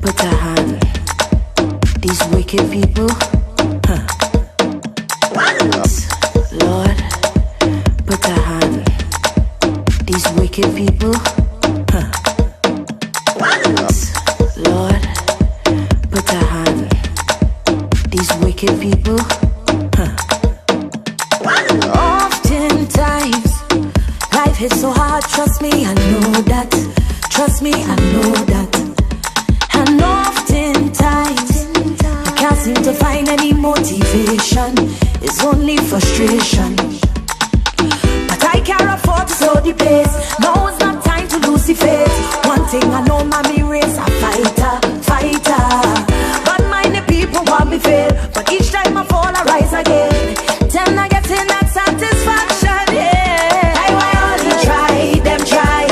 put a hand. These wicked people, Lord, put a hand. These wicked people, Lord, put a hand. These wicked people, Oftentimes, life hits so hard. Trust me, I know that. Trust me, I know that. And oftentimes, I can't seem to find any motivation. It's only frustration. But I can't afford to slow the pace. Now it's not time to lose the faith. One thing I know, mommy race a fighter, fighter. But many people want me fail. But each time I fall, I rise again. Then I get in that satisfaction, yeah. I want all to try, them try.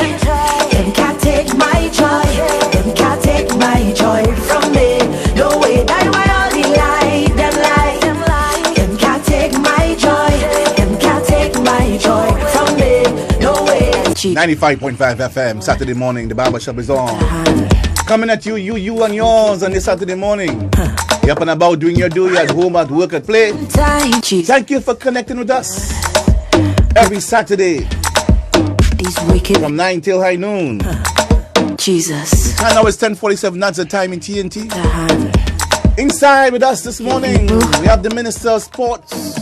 Them can't take my joy. Them can't take my joy from me. No way, I want all the lie, them lie. Them can't take my joy. Them can't take my joy from me. No way. 95.5 FM, Saturday morning, the Barbershop is on. Coming at you and yours on this Saturday morning. You're up and about doing your do, you're at home, at work, at play. Thank you for connecting with us every Saturday from 9 till high noon. Jesus. And now it's 10:47, that's the time in TNT. Inside with us this morning, we have the Minister of Sports.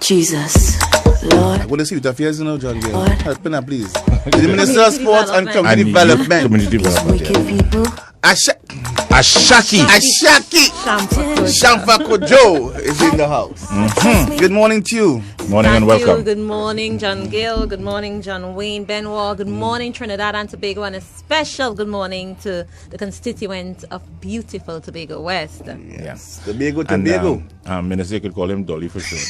Jesus. Lord. I want to see what affairs, John Gill. Help me, please. The Minister of Sports and Community Development. Community Development. Wicked people. Ashaki. Shamfa Cudjoe is in the house. Good morning to you. Morning and welcome. Good morning, John Gill. Good morning, John Wayne, Benoit. Good morning, Trinidad and Tobago. And a special good morning to the constituents of beautiful Tobago West. Yes. Tobago. And Minister could call him Dolly for short.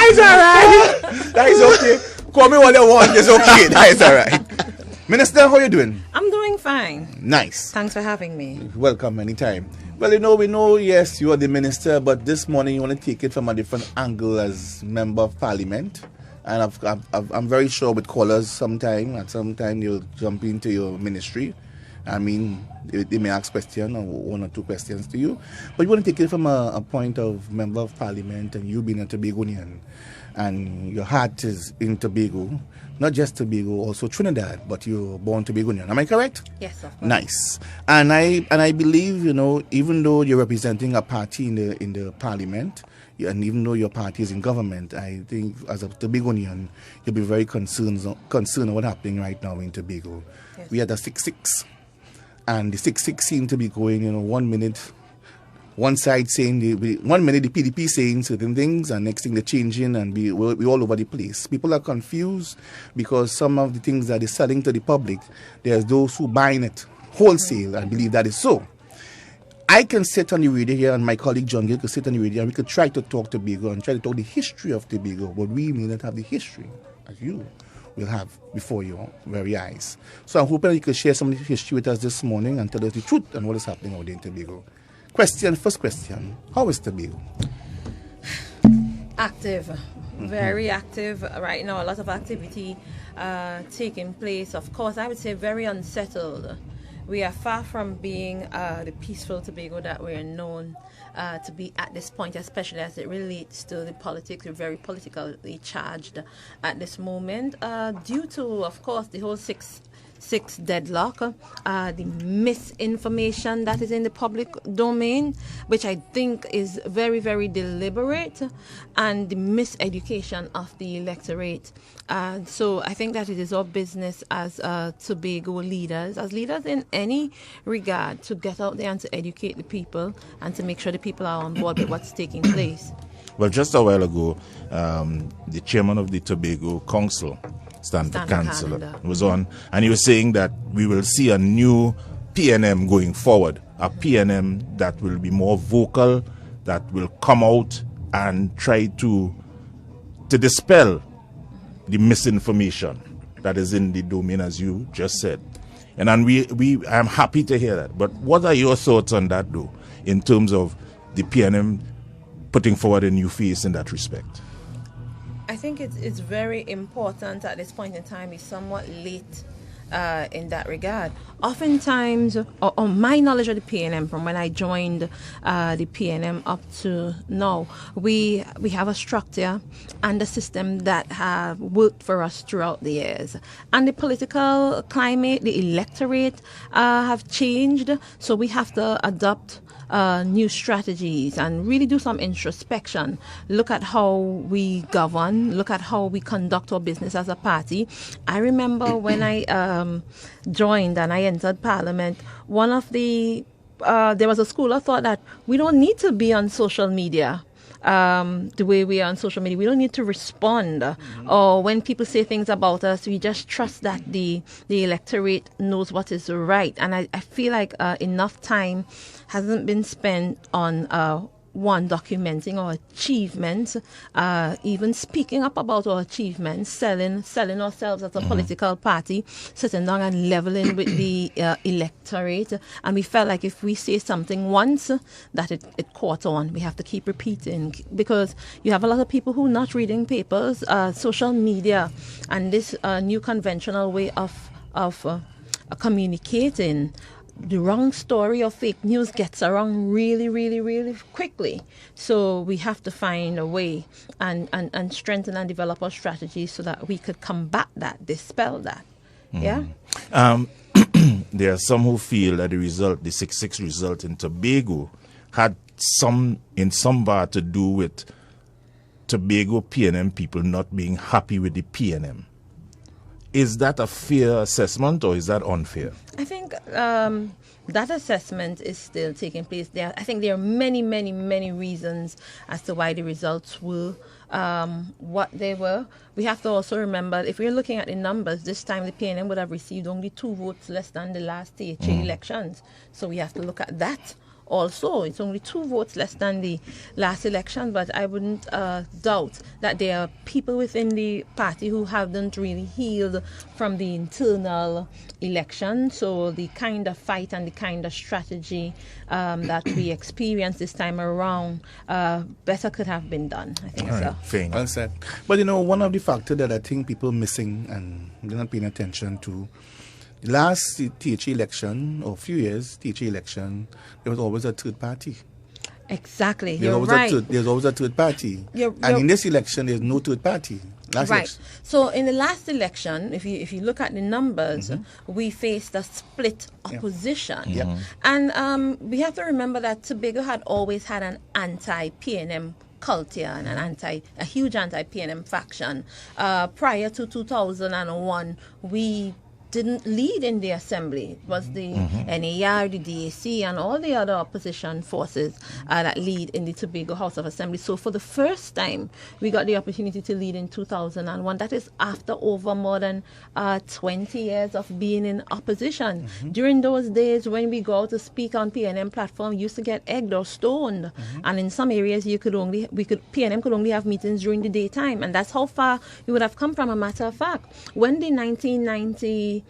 That's all right. That is okay. Call me what you want. It's okay. That is all right. Minister, how are you doing? I'm doing fine. Nice. Thanks for having me. Welcome anytime. Well, we know, yes, you are the minister, but this morning you want to take it from a different angle as member of parliament. And I'm very sure with callers at some time you'll jump into your ministry. I mean, they may ask questions or one or two questions to you. But you want to take it from a point of member of parliament and you being a Tobagonian. And your heart is in Tobago. Not just Tobago, also Trinidad, but you're born Tobagonian. Am I correct? Yes, of course. Nice. And I believe, even though you're representing a party in the parliament, and even though your party is in government, I think as a Tobagonian, you'll be very concerned on what's happening right now in Tobago. Yes. We had a 6-6, and the 6-6 seemed to be going, 1 minute. One side saying, 1 minute the PDP saying certain things, and next thing they're changing, and we're all over the place. People are confused because some of the things that they're selling to the public, there's those who buying it wholesale and believe that is so. I can sit on the radio here, and my colleague John Gill could sit on the radio, and we could try to talk Tobago and try to talk the history of Tobago, but we may not have the history as you will have before your very eyes. So I'm hoping that you could share some of the history with us this morning and tell us the truth and what is happening out there in Tobago. First question, how is Tobago? Active, very active right now. A lot of activity taking place. Of course, I would say very unsettled. We are far from being the peaceful Tobago that we're known to be at this point, especially as it relates to the politics. We're very politically charged at this moment due to, of course, the whole six deadlock, the misinformation that is in the public domain, which I think is very, very deliberate, and the miseducation of the electorate. So I think that it is our business as Tobago leaders, as leaders in any regard, to get out there and to educate the people and to make sure the people are on board with what's taking place. Well, just a while ago, the chairman of the Tobago Council, Stanford Council, was on, and he was saying that we will see a new PNM going forward, a PNM that will be more vocal, that will come out and try to dispel the misinformation that is in the domain, as you just said. And I'm happy to hear that. But what are your thoughts on that, though, in terms of the PNM putting forward a new face in that respect? I think it's very important at this point in time. It's somewhat late in that regard. Oftentimes, or my knowledge of the PNM from when I joined the PNM up to now, we have a structure and a system that have worked for us throughout the years. And the political climate, the electorate have changed, so we have to adopt new strategies and really do some introspection. Look at how we govern, look at how we conduct our business as a party. I remember when I joined and I entered Parliament, one of the there was a school of thought that we don't need to be on social media the way we are on social media. We don't need to respond. Or when people say things about us, we just trust that the electorate knows what is right. And I feel like enough time hasn't been spent on one, documenting our achievements, even speaking up about our achievements, selling ourselves as a political party, sitting down and leveling with the electorate. And we felt like if we say something once, that it caught on. We have to keep repeating, because you have a lot of people who are not reading papers, social media, and this new conventional way of communicating. The wrong story or fake news gets around really, really, really quickly. So we have to find a way and strengthen and develop our strategies so that we could combat that, dispel that. Yeah? There are some who feel that the 6-6 result in Tobago had in some part to do with Tobago PNM people not being happy with the PNM. Is that a fair assessment or is that unfair? I think that assessment is still taking place. I think there are many, many, many reasons as to why the results were what they were. We have to also remember, if we're looking at the numbers, this time the PNM would have received only 2 votes less than the last T.H.A. elections. So we have to look at that. Also, it's only 2 votes less than the last election, but I wouldn't doubt that there are people within the party who haven't really healed from the internal election. So the kind of fight and the kind of strategy that we experienced this time around better could have been done. I think so. Well said. But one of the factors that I think people missing and they're not paying attention to, last T.H.A. election, or a few years, T.H.A. election, there was always a third party. Exactly. There's always a third party. And in this election, there's no third party. Election. So in the last election, if you look at the numbers, we faced a split opposition. And we have to remember that Tobago had always had an anti-PNM culture and a huge anti-PNM faction. Prior to 2001, we didn't lead in the assembly. It was the NAR, the DAC, and all the other opposition forces that lead in the Tobago House of Assembly. So for the first time, we got the opportunity to lead in 2001. That is after over more than 20 years of being in opposition. During those days, when we go out to speak on PNM platform, we used to get egged or stoned. And in some areas, PNM could only have meetings during the daytime. And that's how far we would have come from, a matter of fact. When the 1996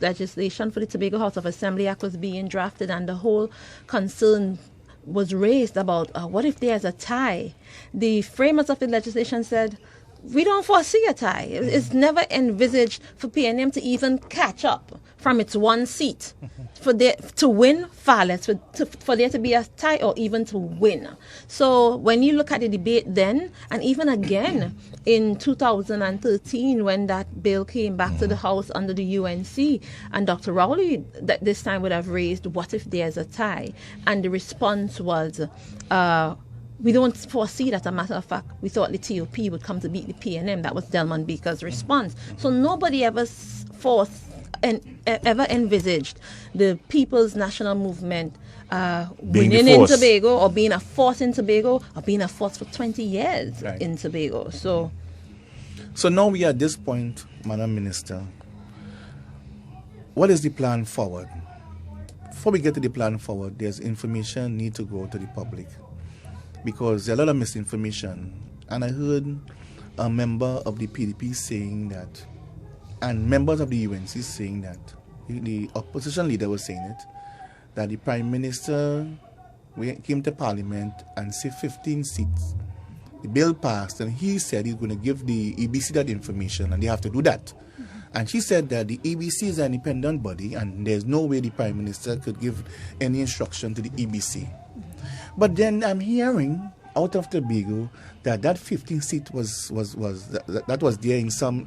legislation for the Tobago House of Assembly Act was being drafted, and the whole concern was raised about what if there's a tie, the framers of the legislation said, we don't foresee a tie. It's never envisaged for PNM to even catch up from its one seat. To win, far less. For there to be a tie or even to win. So when you look at the debate then, and even again in 2013 when that bill came back to the House under the UNC, and Dr. Rowley this time would have raised, what if there's a tie? And the response was, we don't foresee that. A matter of fact, we thought the TOP would come to beat the PNM. That was Delmon Baker's response. So nobody ever ever envisaged the People's National Movement winning in Tobago, or being a force in Tobago, or being a force for 20 years in Tobago. So now we are at this point, Madam Minister. What is the plan forward? Before we get to the plan forward, there's information need to go to the public, because there's a lot of misinformation. And I heard a member of the PDP saying that, and members of the UNC saying that, the opposition leader was saying it, that the Prime Minister came to Parliament and said 15 seats. The bill passed, and he said he's going to give the EBC that information, and they have to do that. And she said that the EBC is an independent body and there's no way the Prime Minister could give any instruction to the EBC. But then I'm hearing out of Tobago that 15 seat was there in some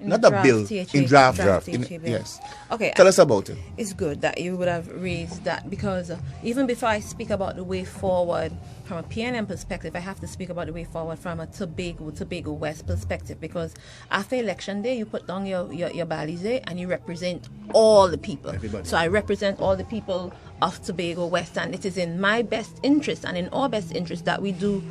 not a bill T.H.A. in draft. T.H.A. bill. Yes. Okay. Tell us about it. It's good that you would have raised that, because even before I speak about the way forward from a PNM perspective, I have to speak about the way forward from a Tobago West perspective, because after election day, you put down your balize and you represent all the people. Everybody. So I represent all the people of Tobago West, and it is in my best interest and in our best interest that we do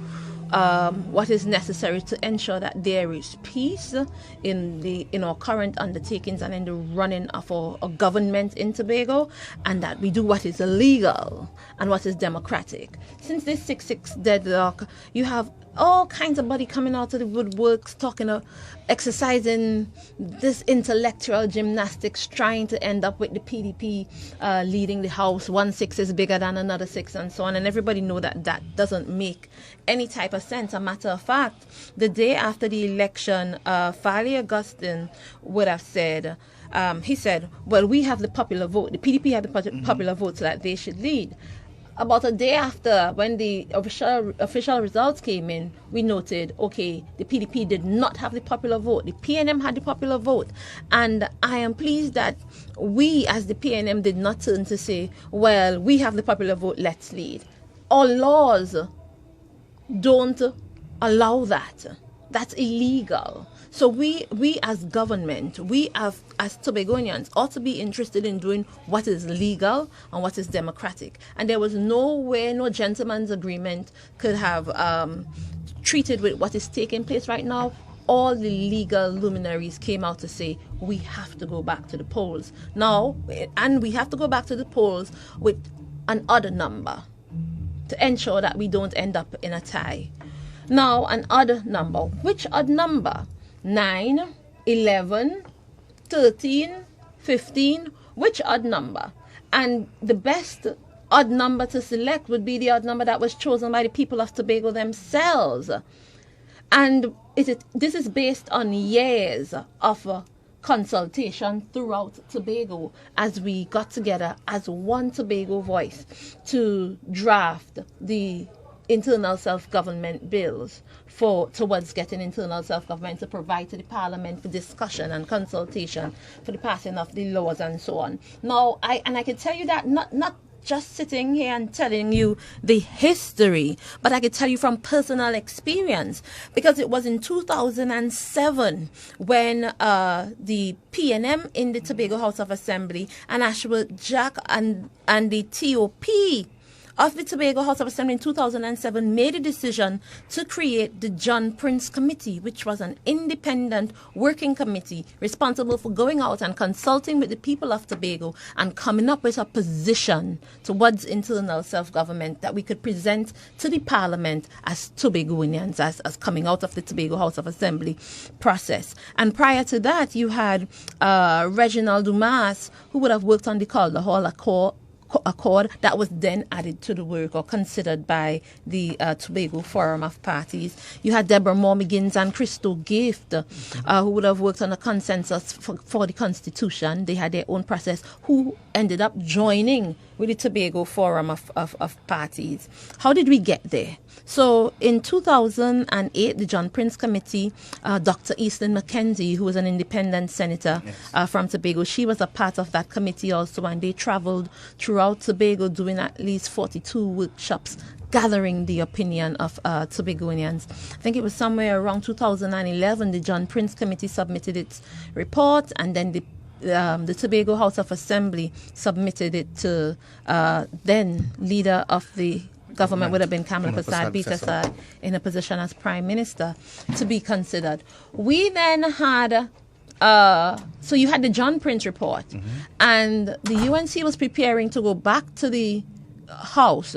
what is necessary to ensure that there is peace in our current undertakings and in the running of our government in Tobago, and that we do what is legal and what is democratic. Since this 6-6 deadlock, you have all kinds of body coming out of the woodworks, exercising this intellectual gymnastics, trying to end up with the PDP leading the House. 1 6 is bigger than another 6 and so on. And everybody know that doesn't make any type of sense. A matter of fact, the day after the election, Farley Augustine would have said, he said, well, we have the popular vote. The PDP have the popular vote, so that they should lead. About a day after, when the official results came in, we noted, okay, the PDP did not have the popular vote. The PNM had the popular vote. And I am pleased that we, as the PNM, did not turn to say, well, we have the popular vote, let's lead. Our laws don't allow that. That's illegal. So we as government, we as Tobagonians ought to be interested in doing what is legal and what is democratic. And there was no gentleman's agreement could have treated with what is taking place right now. All the legal luminaries came out to say we have to go back to the polls now, and we have to go back to the polls with an odd number to ensure that we don't end up in a tie. Now, an odd number. Which odd number? 9, 11, 13, 15. Which odd number? And the best odd number to select would be the odd number that was chosen by the people of Tobago themselves. And this is based on years of consultation throughout Tobago as we got together as one Tobago voice to draft the internal self-government bills towards getting internal self-government to provide to the Parliament for discussion and consultation for the passing of the laws and so on. Now, I can tell you that not just sitting here and telling you the history, but I could tell you from personal experience, because it was in 2007 when the PNM in the Tobago House of Assembly and Ashworth Jack and the TOP of the Tobago House of Assembly in 2007 made a decision to create the John Prince Committee, which was an independent working committee responsible for going out and consulting with the people of Tobago and coming up with a position towards internal self-government that we could present to the Parliament as Tobagoanians, as coming out of the Tobago House of Assembly process. And prior to that, you had Reginald Dumas, who would have worked on the Calder Hall Accord that was then added to the work or considered by the Tobago Forum of Parties. You had Deborah Moore-McGinnis and Christo Gift, who would have worked on a consensus for the Constitution. They had their own process, who ended up joining with the Tobago Forum of Parties. How did we get there? So in 2008, the John Prince Committee, Dr. Easton McKenzie, who was an independent senator from Tobago, she was a part of that committee also, and they traveled throughout Tobago doing at least 42 workshops, gathering the opinion of Tobagoanians. I think it was somewhere around 2011, the John Prince Committee submitted its report, and then the Tobago House of Assembly submitted it to then leader of the government, would have been Kamala Persad in a position as Prime Minister, to be considered. We then had so you had the John Prince report, and the UNC was preparing to go back to the House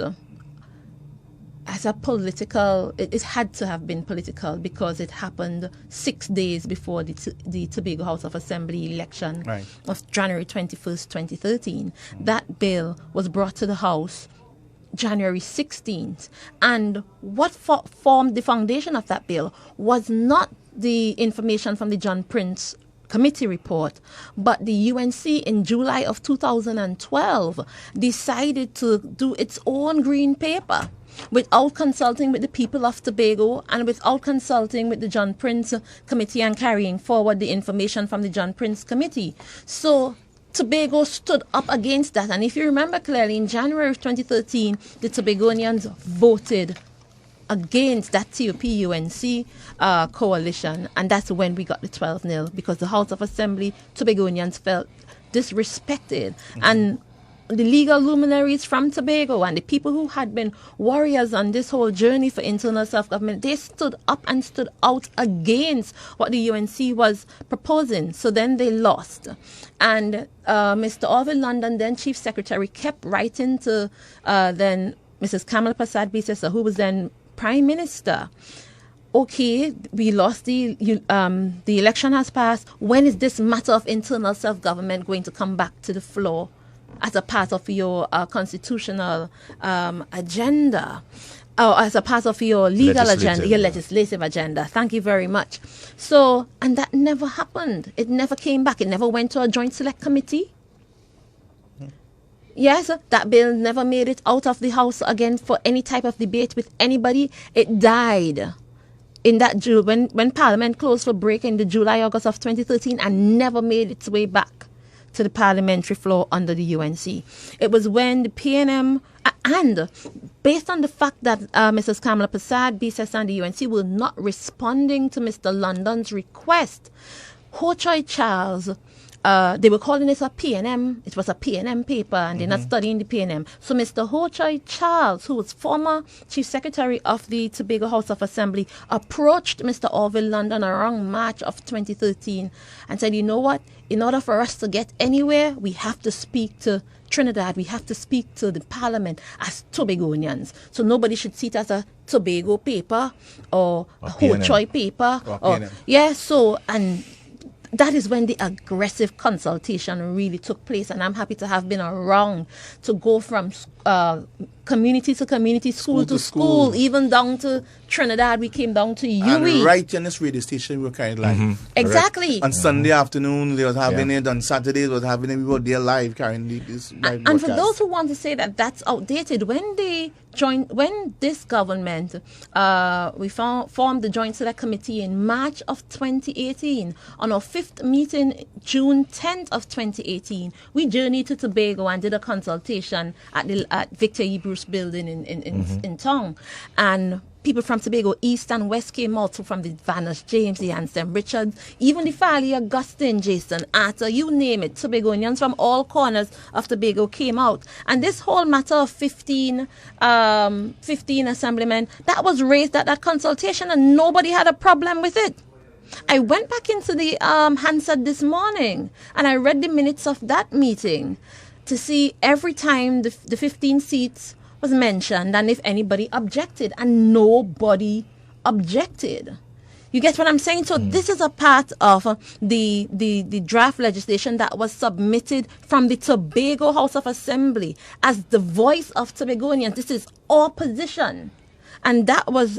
as a political, it had to have been political, because it happened 6 days before the Tobago House of Assembly election of January 21st, 2013. That bill was brought to the House January 16th. And what formed the foundation of that bill was not the information from the John Prince committee report, but the UNC in July of 2012 decided to do its own green paper without consulting with the people of Tobago and without consulting with the John Prince Committee and carrying forward the information from the John Prince Committee. So Tobago stood up against that. And if you remember clearly, in January of 2013, the Tobagonians voted against that TOP-UNC coalition. And that's when we got the 12-0, because the House of Assembly Tobagonians felt disrespected. And the legal luminaries from Tobago and the people who had been warriors on this whole journey for internal self-government, they stood up and stood out against what the UNC was proposing. So then they lost. And Mr. Orville London, then Chief Secretary, kept writing to then Mrs. Kamala Persad-Bissessar, who was then Prime Minister. Okay, we lost the election has passed. When is this matter of internal self-government going to come back to the floor as a part of your constitutional agenda, or as a part of your legal agenda, your legislative agenda? Thank you very much. So, and that never happened. It never came back. It never went to a joint select committee. Yes, that bill never made it out of the House again for any type of debate with anybody. It died in that when Parliament closed for break in the July-August of 2013 and never made its way back to the parliamentary floor under the UNC. It was when the PNM, and based on the fact that Mrs. Kamala Persad-Bissessar and the UNC were not responding to Mr. London's request, Ho-Choi Charles, they were calling it a PNM. It was a PNM paper, and they're not studying the PNM. So Mr. Ho-Choi Charles, who was former Chief Secretary of the Tobago House of Assembly, approached Mr. Orville London around March of 2013 and said, you know what? In order for us to get anywhere, we have to speak to Trinidad. We have to speak to the Parliament as Tobagonians. So nobody should see it as a Tobago paper or a Ho-Choi paper. And that is when the aggressive consultation really took place, and I'm happy to have been around to go from community to community, school to school, even down to Trinidad. We came down to UWI. And right in this radio station, we were carrying live. Exactly. On Sunday afternoon, they was having it. On Saturdays, was having it. We were there live carrying this live And for those who want to say that that's outdated, when this government, we formed the Joint Select Committee in March of 2018. On our 5th meeting, June 10th of 2018, we journeyed to Tobago and did a consultation at Victor E. Bruce Building in Tong. And people from Tobago East and West came out, from the Vanas James, the Ansem Richards, even the Farley Augustine, Jason Arthur, you name it. Tobagonians from all corners of Tobago came out. And this whole matter of 15 assemblymen, that was raised at that consultation, and nobody had a problem with it. I went back into the Hansard this morning and I read the minutes of that meeting to see every time the 15 seats was mentioned and if anybody objected, and nobody objected. You get what I'm saying? So this is a part of the draft legislation that was submitted from the Tobago House of Assembly as the voice of Tobagonians. This is our position. And that was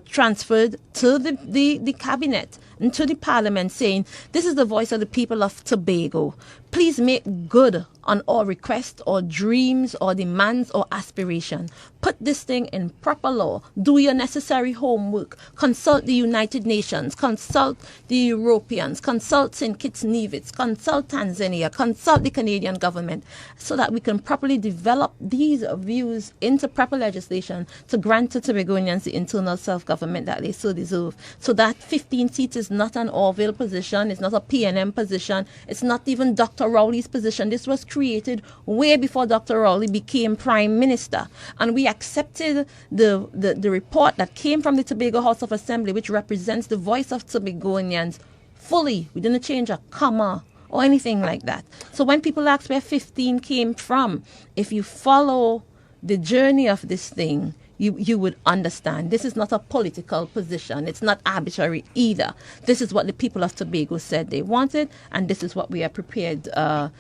transferred to the cabinet and to the parliament, saying, this is the voice of the people of Tobago. Please make good on our requests or dreams or demands or aspiration. Put this thing in proper law. Do your necessary homework. Consult the United Nations. Consult the Europeans. Consult St. Kitts Nevis. Consult Tanzania. Consult the Canadian government, so that we can properly develop these views into proper legislation to grant to Tobagonians the internal self-government that they so deserve. So that 15 seats is not an Orville position. It's not a PNM position. It's not even Dr. Rowley's position. This was created way before Dr. Rowley became Prime Minister. And we accepted the report that came from the Tobago House of Assembly, which represents the voice of Tobagonians fully. We didn't change a comma or anything like that. So when people ask where 15 came from, if you follow the journey of this thing, you would understand. This is not a political position. It's not arbitrary either. This is what the people of Tobago said they wanted, and this is what we are prepared to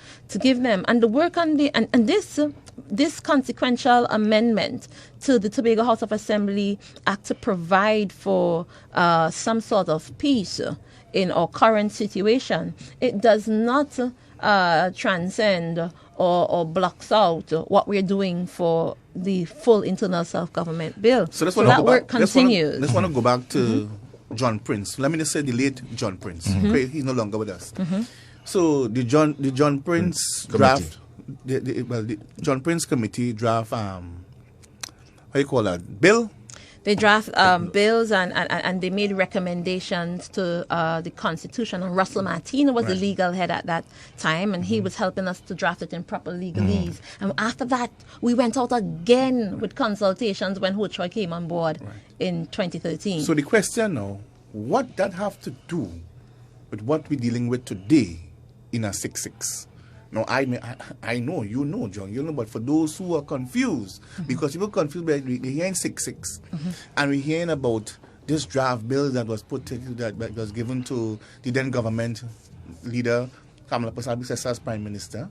give them. And the work on this consequential amendment to the Tobago House of Assembly Act to provide for some sort of peace in our current situation, it does not transcend or blocks out what we're doing for the full internal self-government bill. So that work continues. Let's want to go back to John Prince. Let me just say the late John Prince. Okay, he's no longer with us. So the John Prince draft, the John Prince committee draft, how do you call that, bill? They draft bills and they made recommendations to the Constitution. And Russell Martin was the legal head at that time, and he was helping us to draft it in proper legalese. And after that, we went out again with consultations when T.H.A came on board in 2013. So the question now, what that have to do with what we're dealing with today in a 6-6? No, I know, you know, John, you know, but for those who are confused, because people confused, they're hearing 6-6, and we're hearing about this draft bill that was that was given to the then government leader, Kamala Persaud, as Prime Minister.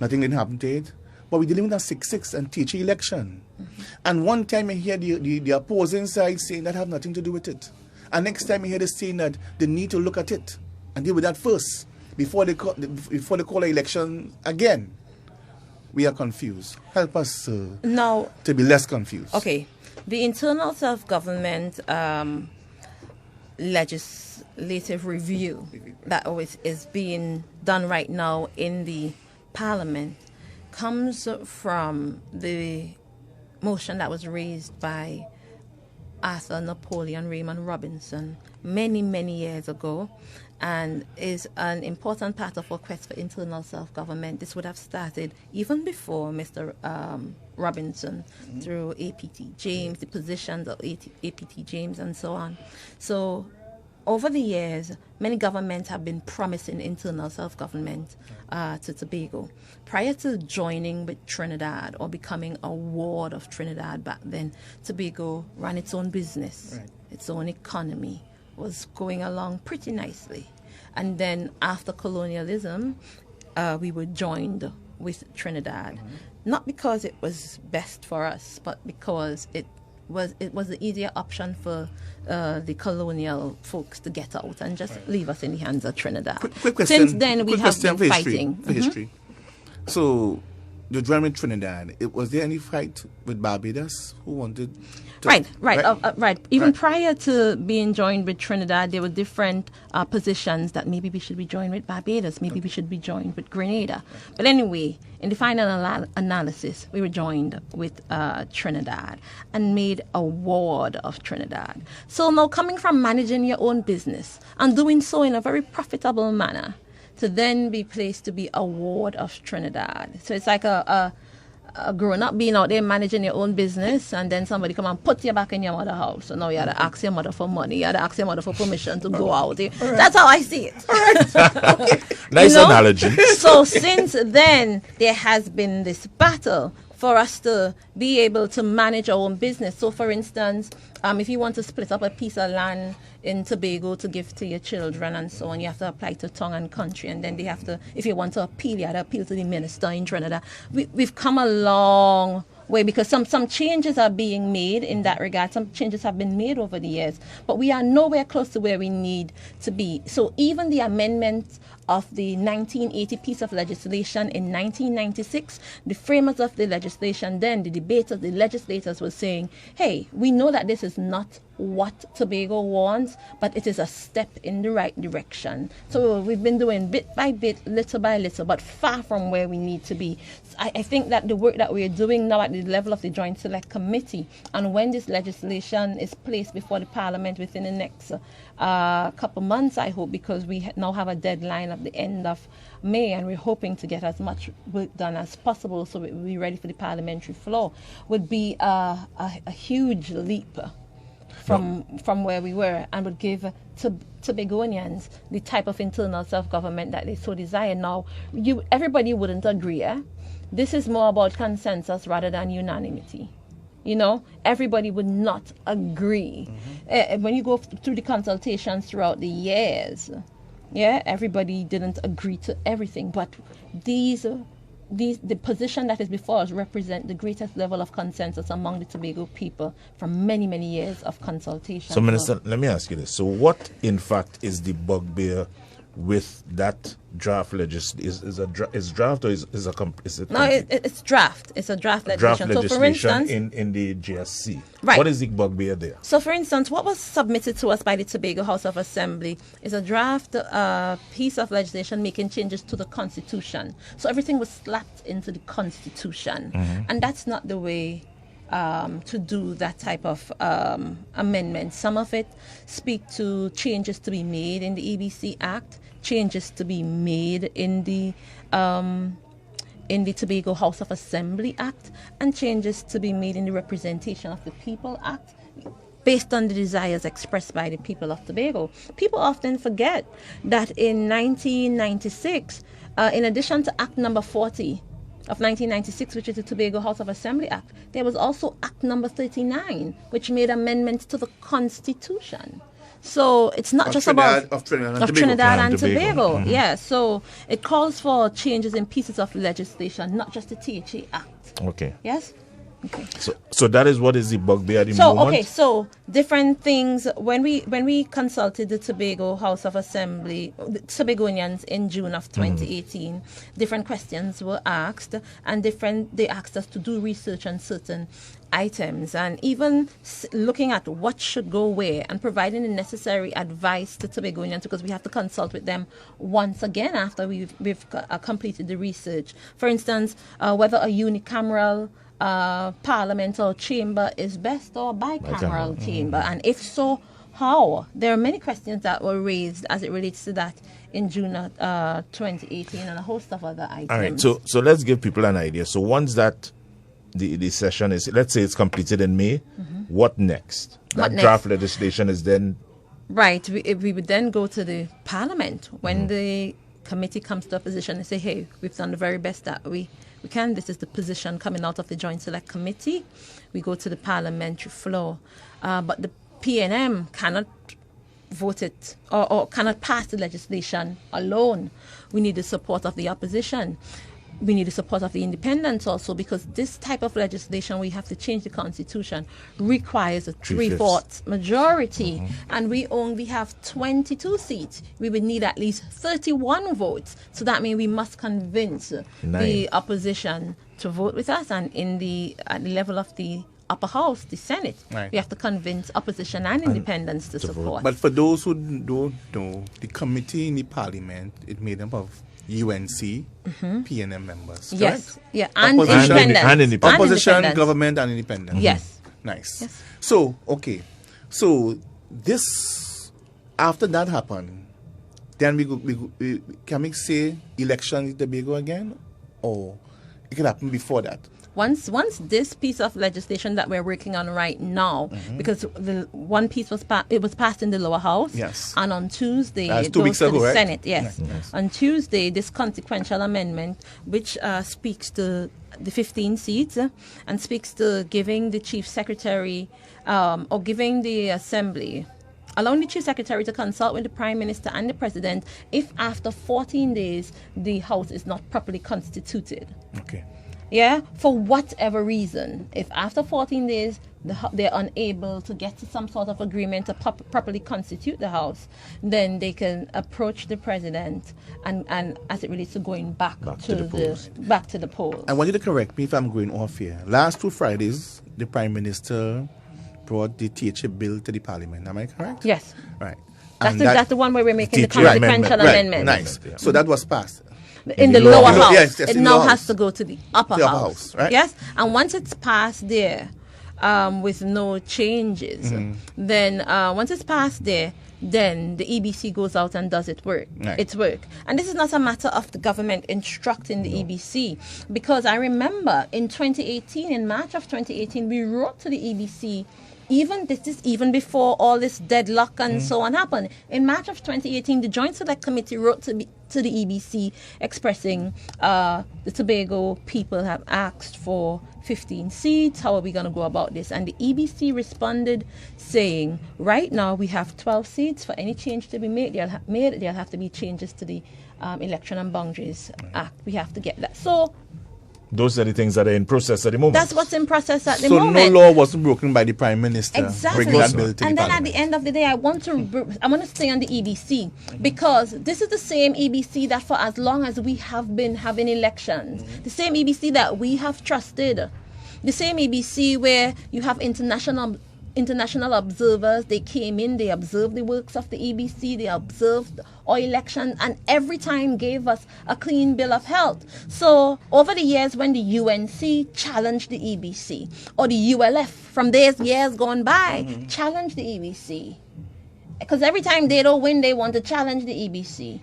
Nothing didn't happen to it. But we're dealing with a 6-6 and T.H.A election. And one time I hear the opposing side saying that have nothing to do with it. And next time I hear them saying that they need to look at it and deal with that first, before they call an election again. We are confused. Help us now to be less confused. Okay. The internal self-government legislative review that is being done right now in the Parliament comes from the motion that was raised by Arthur Napoleon Raymond Robinson many, many years ago, and is an important part of our quest for internal self-government. This would have started even before Mr. Robinson, through APT James, the positions of APT James, and so on. So over the years, many governments have been promising internal self-government to Tobago. Prior to joining with Trinidad or becoming a ward of Trinidad back then, Tobago ran its own business, its own economy, was going along pretty nicely. And then after colonialism, we were joined with Trinidad, not because it was best for us, but because it was the easier option for the colonial folks to get out and just leave us in the hands of Trinidad. Quick question. Since then, we have been fighting. For history. So, you joined with Trinidad. Was there any fight with Barbados who wanted to... Right. Even prior to being joined with Trinidad, there were different positions that maybe we should be joined with Barbados, maybe we should be joined with Grenada. But anyway, in the final analysis, we were joined with Trinidad and made a ward of Trinidad. So now, coming from managing your own business and doing so in a very profitable manner, to then be placed to be a ward of Trinidad. So it's like a grown-up being out there managing your own business, and then somebody come and put you back in your mother's house. So now you have to ask your mother for money, you have to ask your mother for permission to go out. That's how I see it. Okay. Nice analogy. So since then, there has been this battle for us to be able to manage our own business. So for instance, if you want to split up a piece of land in Tobago to give to your children and so on, you have to apply to tongue and country, and then they have to, if you want to appeal, you have to appeal to the minister in Trinidad. We've come a long way because some changes are being made in that regard. Some changes have been made over the years, but we are nowhere close to where we need to be. So even the amendment of the 1980 piece of legislation in 1996, the framers of the legislation then, the debaters, the legislators were saying, hey, we know that this is not what Tobago wants, but it is a step in the right direction. So we've been doing bit by bit, little by little, but far from where we need to be. I think that the work that we're doing now at the level of the Joint Select Committee, and when this legislation is placed before the Parliament within the next couple months, I hope, because we now have a deadline at the end of May, and we're hoping to get as much work done as possible so we'll be ready for the parliamentary floor, would be a huge leap from where we were, and would give Tobagonians the type of internal self-government that they so desire. Now, everybody wouldn't agree. This is more about consensus rather than unanimity. You know, everybody would not agree. When you go through the consultations throughout the years, everybody didn't agree to everything. But these the position that is before us represent the greatest level of consensus among the Tobago people from many, many years of consultation. So, Minister, let me ask you this. So what, in fact, is the bugbear with that draft legislation? Is draft or is it? No, it's draft. It's a draft legislation. Draft legislation so for instance, in the GSC. Right. What is the bugbear there? So, for instance, what was submitted to us by the Tobago House of Assembly is a draft piece of legislation making changes to the Constitution. So everything was slapped into the Constitution. And that's not the way to do that type of amendment. Some of it speak to changes to be made in the EBC Act, changes to be made in the Tobago House of Assembly Act, and changes to be made in the Representation of the People Act, based on the desires expressed by the people of Tobago. People often forget that in 1996, in addition to Act number 40 of 1996, which is the Tobago House of Assembly Act, there was also Act number 39, which made amendments to the Constitution. So it's not just about Trinidad and Tobago. Yeah, so it calls for changes in pieces of legislation, not just the T.H.A. Act. Okay. Yes? Okay. So that is what is the bugbear at the moment? Okay, so different things. When we consulted the Tobago House of Assembly, the Tobagonians in June of 2018, different questions were asked, and they asked us to do research on certain items, and even looking at what should go where and providing the necessary advice to Tobagonians, because we have to consult with them once again after we've completed the research. For instance, whether a unicameral parliament or chamber is best or bicameral chamber, and if so, how? There are many questions that were raised as it relates to that in June 2018, and a host of other items. All right, so let's give people an idea. So once that the session is, let's say it's completed in May, what next? That draft legislation is then... Right, we would then go to the parliament when the committee comes to a position and say, hey, we've done the very best that we can. This is the position coming out of the Joint Select Committee. We go to the parliamentary floor. But the PNM cannot vote it or cannot pass the legislation alone. We need the support of the opposition. We need the support of the independents also, because this type of legislation, we have to change the Constitution, requires a 3/4 majority. And we only have 22 seats. We would need at least 31 votes. So that means we must convince the opposition to vote with us. And at the level of the upper house, the Senate, we have to convince opposition and independents to support. But for those who don't know, the committee in the parliament, it made up of UNC, PNM members, correct? Yes, yeah, and independents. Opposition, government, and independents. Yes. Nice. Yes. So, okay. So, this, after that happened, then can we say election in Tobago again? Or it can happen before that? Once this piece of legislation that we're working on right now, because the one piece was passed in the lower house, and on Tuesday it goes to the Senate. Yes. On Tuesday, this consequential amendment, which speaks to the 15 seats and speaks to giving the chief secretary or giving the assembly, allowing the chief secretary to consult with the prime minister and the president if after 14 days the house is not properly constituted. Okay. Yeah, for whatever reason, if after 14 days they're unable to get to some sort of agreement to properly constitute the house, then they can approach the president and as it relates to going back to the polls. I want you to correct me if I'm going off here. Last 2 Fridays, the prime minister brought the T.H.A. bill to the parliament. Am I correct? Yes. Right. That's the one where we're making the consequential amendment. Nice. So that was passed. In the lower house. Yes, it now has to go to the upper house. Right? Yes, and once it's passed there, with no changes, then once it's passed there, then the EBC goes out and does its work. And this is not a matter of the government instructing the EBC, because I remember in March of 2018, we wrote to the EBC. Even before all this deadlock and so on happened. In March of 2018, the Joint Select Committee wrote to to the EBC expressing the Tobago people have asked for 15 seats. How are we going to go about this? And the EBC responded saying, right now we have 12 seats. For any change to be made, there'll have to be changes to the Election and Boundaries Act. We have to get that. So those are the things that are in process at the moment. that's what's in process at the So moment. no law wasn't broken by the Prime Minister. Exactly. Bringing that bill to And the then at the end of the day, I want to stay on the EBC because this is the same EBC that for as long as we have been having elections, the same EBC that we have trusted, the same EBC where you have international observers. They came in, they observed the works of the EBC, they observed our elections, and every time gave us a clean bill of health. So over the years when the UNC challenged the EBC, or the ULF from these years gone by challenged the EBC, because every time they don't win, they want to challenge the EBC.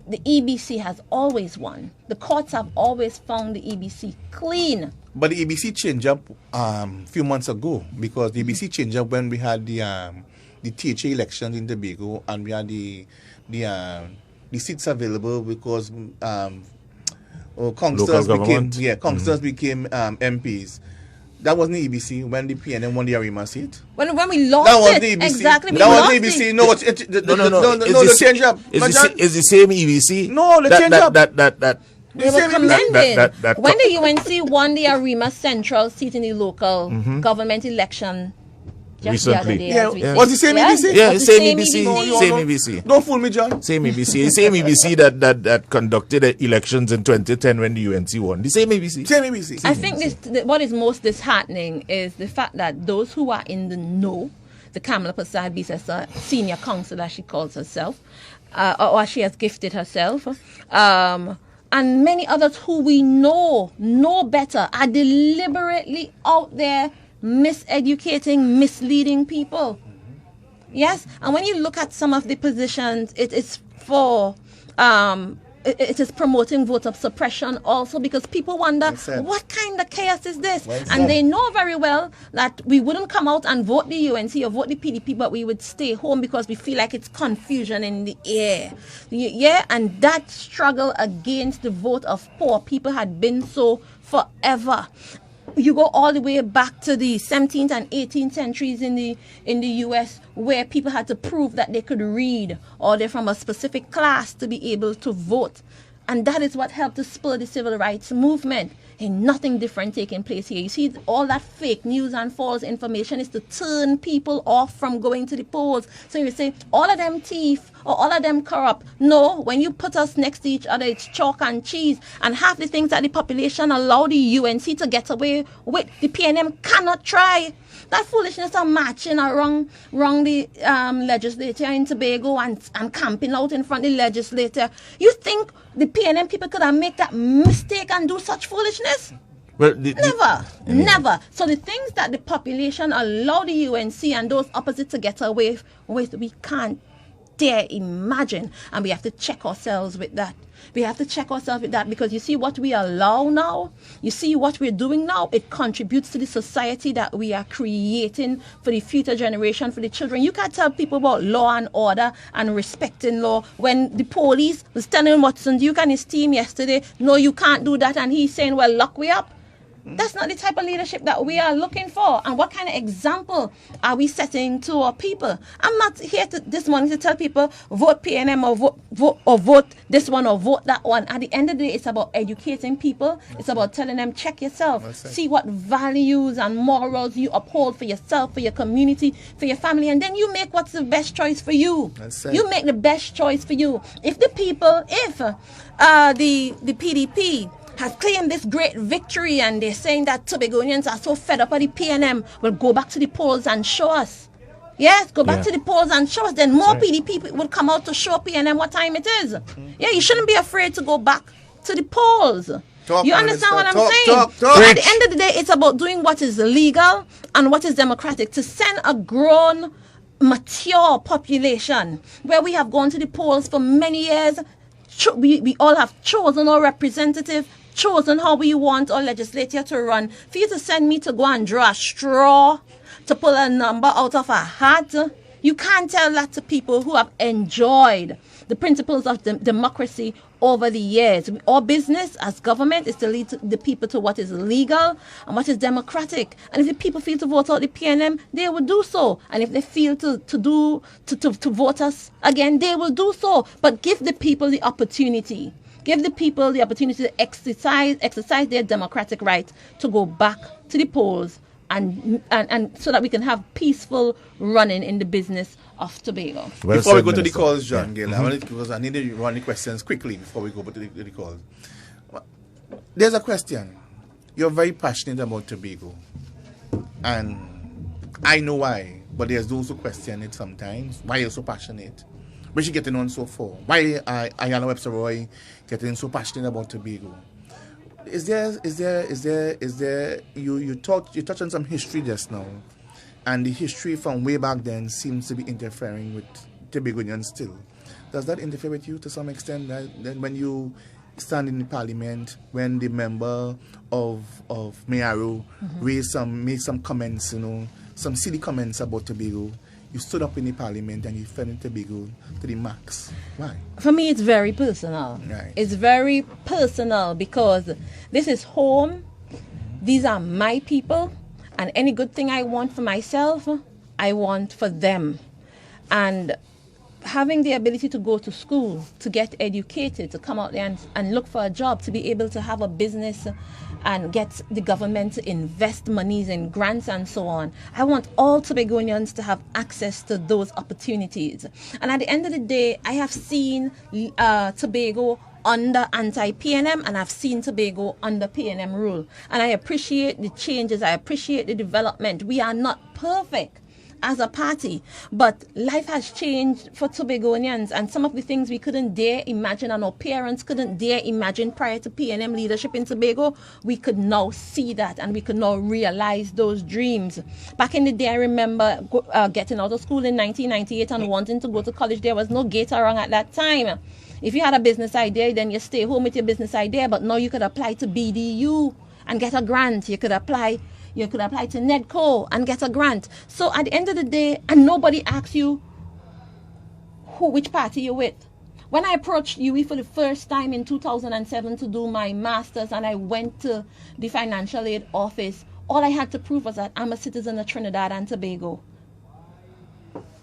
The EBC has always won. The courts have always found the EBC clean. But the EBC changed up few months ago, because the EBC changed up when we had the T.H.A. elections in Tobago, and we had the seats available because councillors became MPs. That wasn't the EBC when the PNM won the Arima seat. When we lost That was it, the EBC. exactly. That was the EBC. No, the change up. It's the same EBC. No, the change up. They were commending. When the UNC won the Arima Central seat in the local government election just recently. the other day. Was the same EBC? Yeah, Was same the EBC. Same EBC. Don't fool me, John. Same EBC. Same EBC that conducted the elections in 2010 when the UNC won. The same EBC. Same EBC. I think what is most disheartening is the fact that those who are in the know, the Kamala Prasad Bisesa senior counsellor, she calls herself, or she has gifted herself, and many others who we know better, are deliberately out there miseducating, misleading people. Yes, and when you look at some of the positions, it is for it is promoting voter suppression also, because people wonder what kind of chaos is this, and they know very well that we wouldn't come out and vote the UNC or vote the PDP, but we would stay home because we feel like it's confusion in the air. Yeah, and that struggle against the vote of poor people had been so forever. You go all the way back to the 17th and 18th centuries in the US, where people had to prove that they could read or they're from a specific class to be able to vote. And that is what helped to spur the civil rights movement. And nothing different taking place here. You see, all that fake news and false information is to turn people off from going to the polls. So you say, all of them thief or all of them corrupt. No, when you put us next to each other, it's chalk and cheese. And half the things that the population allow the UNC to get away with, the PNM cannot try. That foolishness of marching around the legislature in Tobago and camping out in front of the legislature. You think the PNM people could have made that mistake and do such foolishness? Well, Never. So the things that the population allow the UNC and those opposite to get away with, we can't dare imagine. And we have to check ourselves with that. Because you see what we allow now, you see what we're doing now, it contributes to the society that we are creating for the future generation, for the children. You can't tell people about law and order and respecting law when the police was telling Watson Duke and his team yesterday, no, you can't do that, and he's saying, well, lock we up. That's not the type of leadership that we are looking for. And what kind of example are we setting to our people? I'm not here this morning to tell people vote PNM or vote this one or vote that one. At the end of the day, it's about educating people. It's about telling them, check yourself. See what values and morals you uphold for yourself, for your community, for your family. And then you make what's the best choice for you. You make the best choice for you. If the PDP has claimed this great victory and they're saying that Tobagonians are so fed up of the PNM, well, go back to the polls and show us. Yes, go back to the polls and show us. Then more PDP will come out to show PNM what time it is. Yeah, you shouldn't be afraid to go back to the polls. You understand what I'm saying? At the end of the day, it's about doing what is legal and what is democratic. To send a grown, mature population where we have gone to the polls for many years, we all have chosen our representative, chosen how we want our legislature to run. For you to send me to go and draw a straw, to pull a number out of a hat, You can't tell that to people who have enjoyed the principles of democracy over the years. Our business as government is to lead the people to what is legal and what is democratic. And if the people feel to vote out the PNM, they will do so. And if they feel to vote us again, they will do so. But give the people the opportunity. Give the people the opportunity to exercise their democratic right to go back to the polls and so that we can have peaceful running in the business of Tobago. Well before we go to the calls, John Gill, because I need to run the questions quickly before we go to the calls. There's a question. You're very passionate about Tobago, and I know why, but there's those who question it sometimes. Why you're so passionate? What you getting on so far? Why Ayana Webster Roy getting so passionate about Tobago? Is there you touched on some history just now, and the history from way back then seems to be interfering with Tobagonians still. Does that interfere with you to some extent? That when you stand in the parliament, when the member of Mayaro made some comments, some silly comments about Tobago, you stood up in the parliament and you fell in Tobago to the max. Why? For me, it's very personal. Right. It's very personal because this is home. These are my people. And any good thing I want for myself, I want for them. And having the ability to go to school, to get educated, to come out there and look for a job, to be able to have a business and get the government to invest monies in grants and so on. I want all Tobagonians to have access to those opportunities. And at the end of the day, I have seen Tobago under anti-PNM and I've seen Tobago under PNM rule. And I appreciate the changes. I appreciate the development. We are not perfect as a party, but life has changed for Tobagonians, and some of the things we couldn't dare imagine and our parents couldn't dare imagine prior to PNM leadership in Tobago, we could now see that and we could now realize those dreams. Back in the day, I remember getting out of school in 1998 and wanting to go to college. There was no gate around at that time. If you had a business idea, then you stay home with your business idea, but now you could apply to BDU and get a grant. You could apply to NEDCO and get a grant. So at the end of the day, and nobody asks you which party you're with. When I approached UE for the first time in 2007 to do my master's and I went to the financial aid office, all I had to prove was that I'm a citizen of Trinidad and Tobago.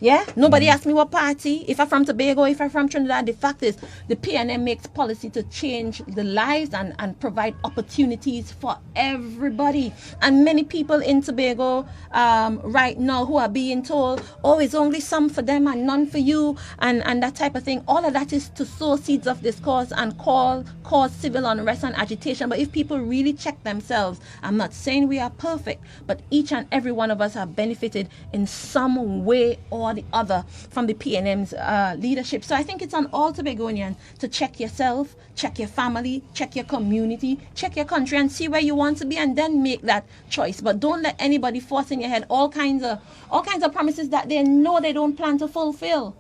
Yeah, nobody asked me what party, if I'm from Tobago, if I'm from Trinidad. The fact is, the PNM makes policy to change the lives and provide opportunities for everybody. And many people in Tobago right now who are being told, oh, it's only some for them and none for you, and that type of thing. All of that is to sow seeds of discourse and cause civil unrest and agitation. But if people really check themselves, I'm not saying we are perfect, but each and every one of us have benefited in some way or the other from the PNM's leadership. So I think it's on all Tobagonians to check yourself, check your family, check your community, check your country and see where you want to be and then make that choice. But don't let anybody force in your head all kinds of promises that they know they don't plan to fulfill.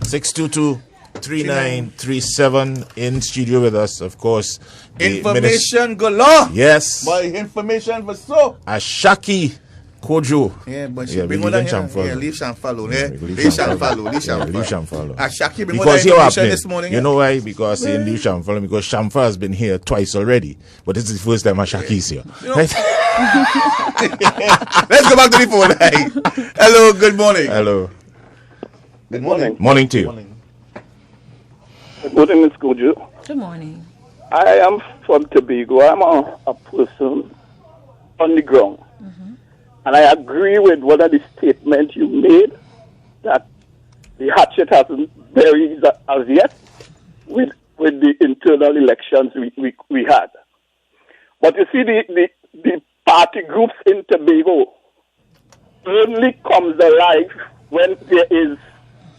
622-3937 in studio with us, of course. Information galore. Yes. Boy, information for so. Shamfa Cudjoe. Yeah, but she bring leave Shamfa. Yeah, leave Shamfa alone. Leave Shamfa alone. Ashaki bring because information happening. this morning. You know why? Because in leave Shamfa, because Shamfa has been here twice already, but this is the first time Ashaki is here. Right? Let's go back to the phone line. Hello, good morning. Hello. Good morning. Morning to you. Good morning, Ms. Cudjoe. Good morning. I am from Tobago. I'm a person on the ground. And I agree with one of the statements you made that the hatchet hasn't buried as yet with the internal elections we had. But you see, the party groups in Tobago only comes alive when there is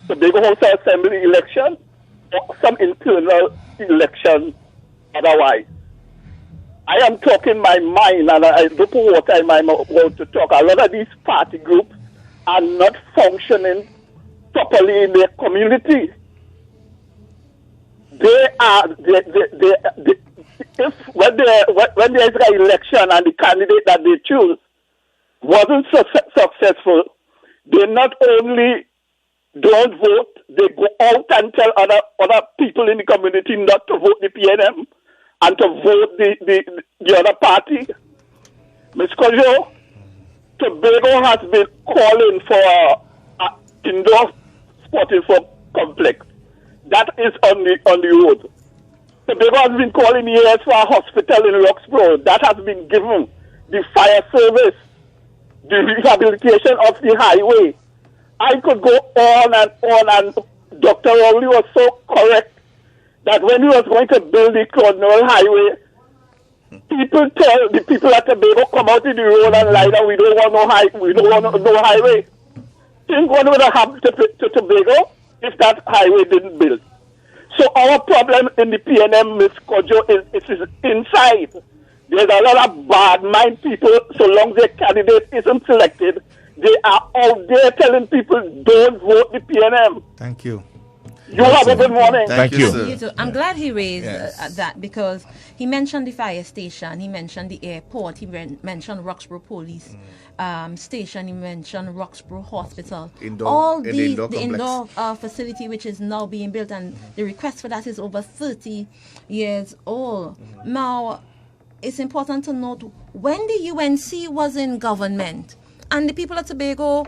Tobago House of Assembly election or some internal election otherwise. I am talking my mind, and I don't know what time I'm about to talk. A lot of these party groups are not functioning properly in their community. When there is an election and the candidate that they choose wasn't successful, They not only don't vote, they go out and tell other people in the community not to vote the PNM and to vote the other party. Ms. Cudjoe, Tobago has been calling for an indoor sporting complex. That is on the road. Tobago has been calling years for a hospital in Roxborough. That has been given. The fire service, the rehabilitation of the highway. I could go on, and Dr. Rowley was so correct that when he was going to build the Clonmel Highway, people tell the people at Tobago, come out in the road and lie down, we don't want no highway. Think what would have happened to Tobago if that highway didn't build. So our problem in the PNM, Ms. Cudjoe, is inside. There's a lot of bad mind people, so long their candidate isn't selected, they are out there telling people don't vote the PNM. Thank you. You have a good morning. Thank you. You too. I'm glad he raised that, because he mentioned the fire station, he mentioned the airport, he mentioned Roxborough Police Station, he mentioned Roxborough Hospital. The indoor facility which is now being built, and the request for that is over 30 years old. Now, it's important to note, when the UNC was in government and the people of Tobago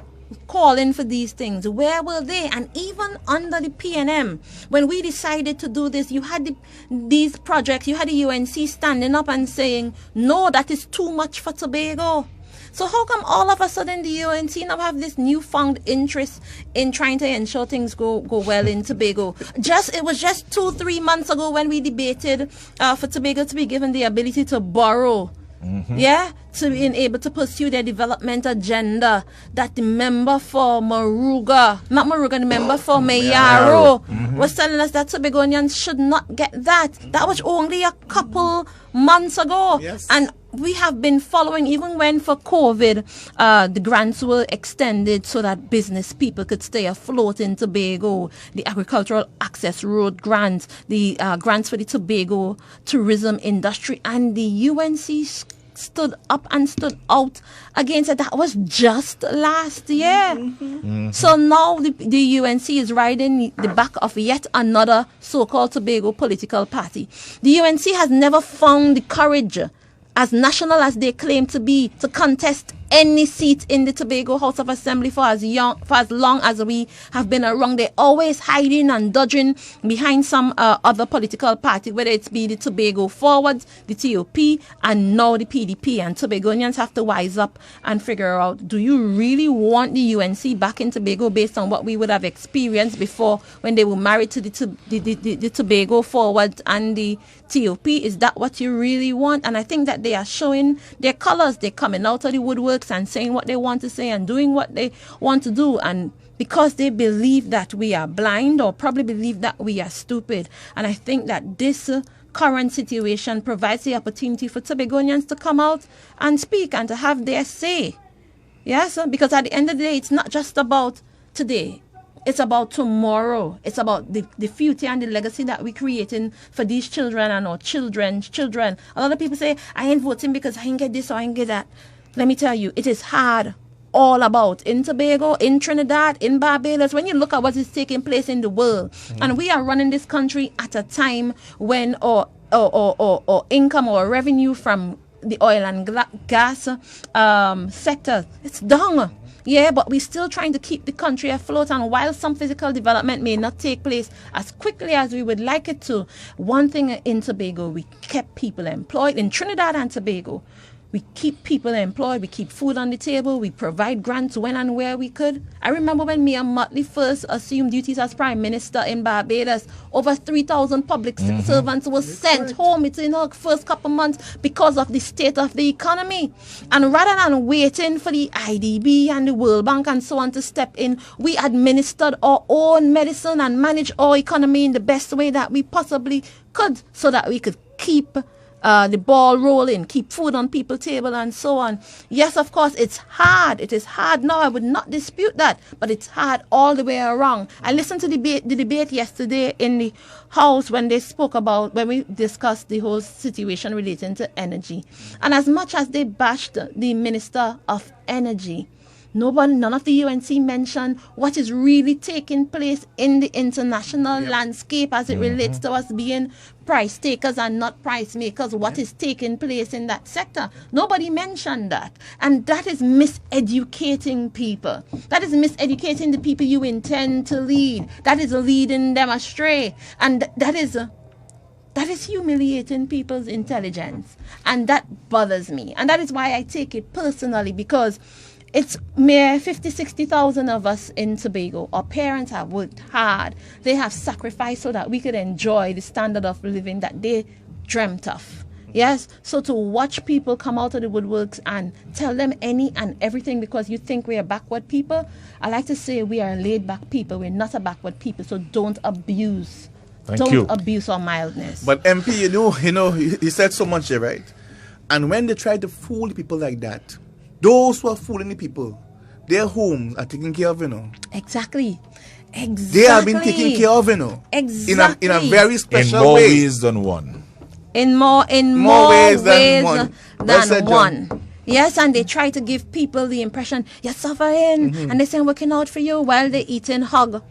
calling for these things, where were they? And even under the PNM, when we decided to do this, you had these projects, you had the UNC standing up and saying, no, that is too much for Tobago. So how come all of a sudden the UNC now have this newfound interest in trying to ensure things go well in Tobago? It was just 2-3 months ago when we debated for Tobago to be given the ability to borrow. To being able to pursue their development agenda, that the member for the member for Mayaro was telling us that Tobagonians should not get that. That was only a couple months ago. Yes. And we have been following, even when for COVID, the grants were extended so that business people could stay afloat in Tobago, the agricultural access road grants, the grants for the Tobago tourism industry, and the UNC stood up and stood out against it. That was just last year. So now the UNC is riding the back of yet another so-called Tobago political party. The UNC has never found the courage, as national as they claim to be, to contest any seat in the Tobago House of Assembly for as long as we have been around. They're always hiding and dodging behind some other political party, whether it's be the Tobago Forwards, the TOP, and now the PDP. And Tobagonians have to wise up and figure out, do you really want the UNC back in Tobago based on what we would have experienced before when they were married to the Tobago Forwards and the TOP? Is that what you really want? And I think that they are showing their colors. They're coming out of the woodworks and saying what they want to say and doing what they want to do, and because they believe that we are blind, or probably believe that we are stupid. And I think that this current situation provides the opportunity for Tobagonians to come out and speak and to have their say. Yes, because at the end of the day, it's not just about today. It's about tomorrow. It's about the future and the legacy that we're creating for these children and our children's children. A lot of people say, I ain't voting because I ain't get this or I ain't get that. Let me tell you, it is hard all about in Tobago, in Trinidad, in Barbados. When you look at what is taking place in the world, and we are running this country at a time when our income or revenue from the oil and gas sector, it's down. Yeah, but we're still trying to keep the country afloat. And while some physical development may not take place as quickly as we would like it to, one thing in Tobago, we kept people employed. In Trinidad and Tobago, we keep people employed, we keep food on the table, we provide grants when and where we could. I remember when Mayor Motley first assumed duties as Prime Minister in Barbados, over 3,000 public servants were sent home in her first couple months because of the state of the economy. And rather than waiting for the IDB and the World Bank and so on to step in, we administered our own medicine and managed our economy in the best way that we possibly could, so that we could keep the ball rolling, keep food on people's table and so on. Yes, of course, it's hard. It is hard now. I would not dispute that, but it's hard all the way around. I listened to the debate yesterday in the House when we discussed the whole situation relating to energy. And as much as they bashed the Minister of Energy, None of the UNC mentioned what is really taking place in the international landscape as it relates to us being price takers and not price makers. What is taking place in that sector? Nobody mentioned that. And that is miseducating people. That is miseducating the people you intend to lead. That is leading them astray. And that is humiliating people's intelligence. And that bothers me. And that is why I take it personally, because it's mere 50, 60,000 of us in Tobago. Our parents have worked hard. They have sacrificed so that we could enjoy the standard of living that they dreamt of. Yes? So to watch people come out of the woodworks and tell them any and everything because you think we are backward people, I like to say we are laid back people. We're not a backward people. So don't abuse. Don't abuse our mildness. But MP, you know, he said so much here, right? And when they try to fool people like that, those who are fooling the people, their homes are taken care of, Exactly. They have been taken care of, Exactly. In a very special way. In more way. ways than one. In more ways than one. Yes, and they try to give people the impression you're suffering, and they say working out for you while they're eating hog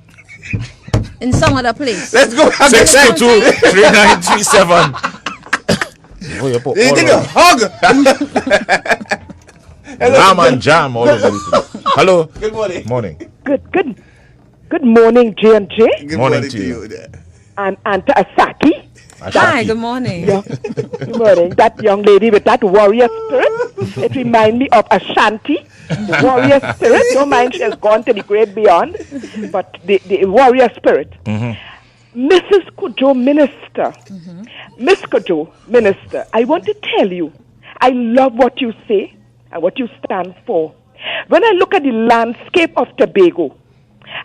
in some other place. Let's go. 622-3937. They take a hug. Ram and jam all over the place. Hello. Good morning. Morning. Good morning, J&J. Good morning to you. And to Asaki. Hi, good morning. Yeah. Good morning. That young lady with that warrior spirit, it reminds me of Ashanti. The warrior spirit. Don't mind she has gone to the great beyond, but the warrior spirit. Mrs. Cudjoe, Minister. Miss Cudjoe, Minister, I want to tell you, I love what you say and what you stand for. When I look at the landscape of Tobago,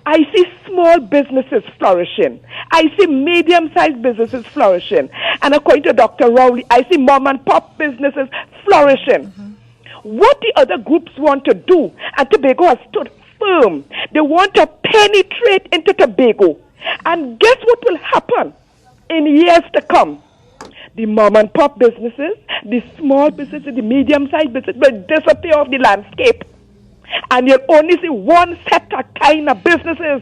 I see small businesses flourishing. I see medium-sized businesses flourishing. And according to Dr. Rowley, I see mom-and-pop businesses flourishing. What the other groups want to do, and Tobago has stood firm, they want to penetrate into Tobago. And guess what will happen in years to come? The mom-and-pop businesses, the small businesses, the medium-sized businesses will disappear off the landscape. And you'll only see one set of kind of businesses.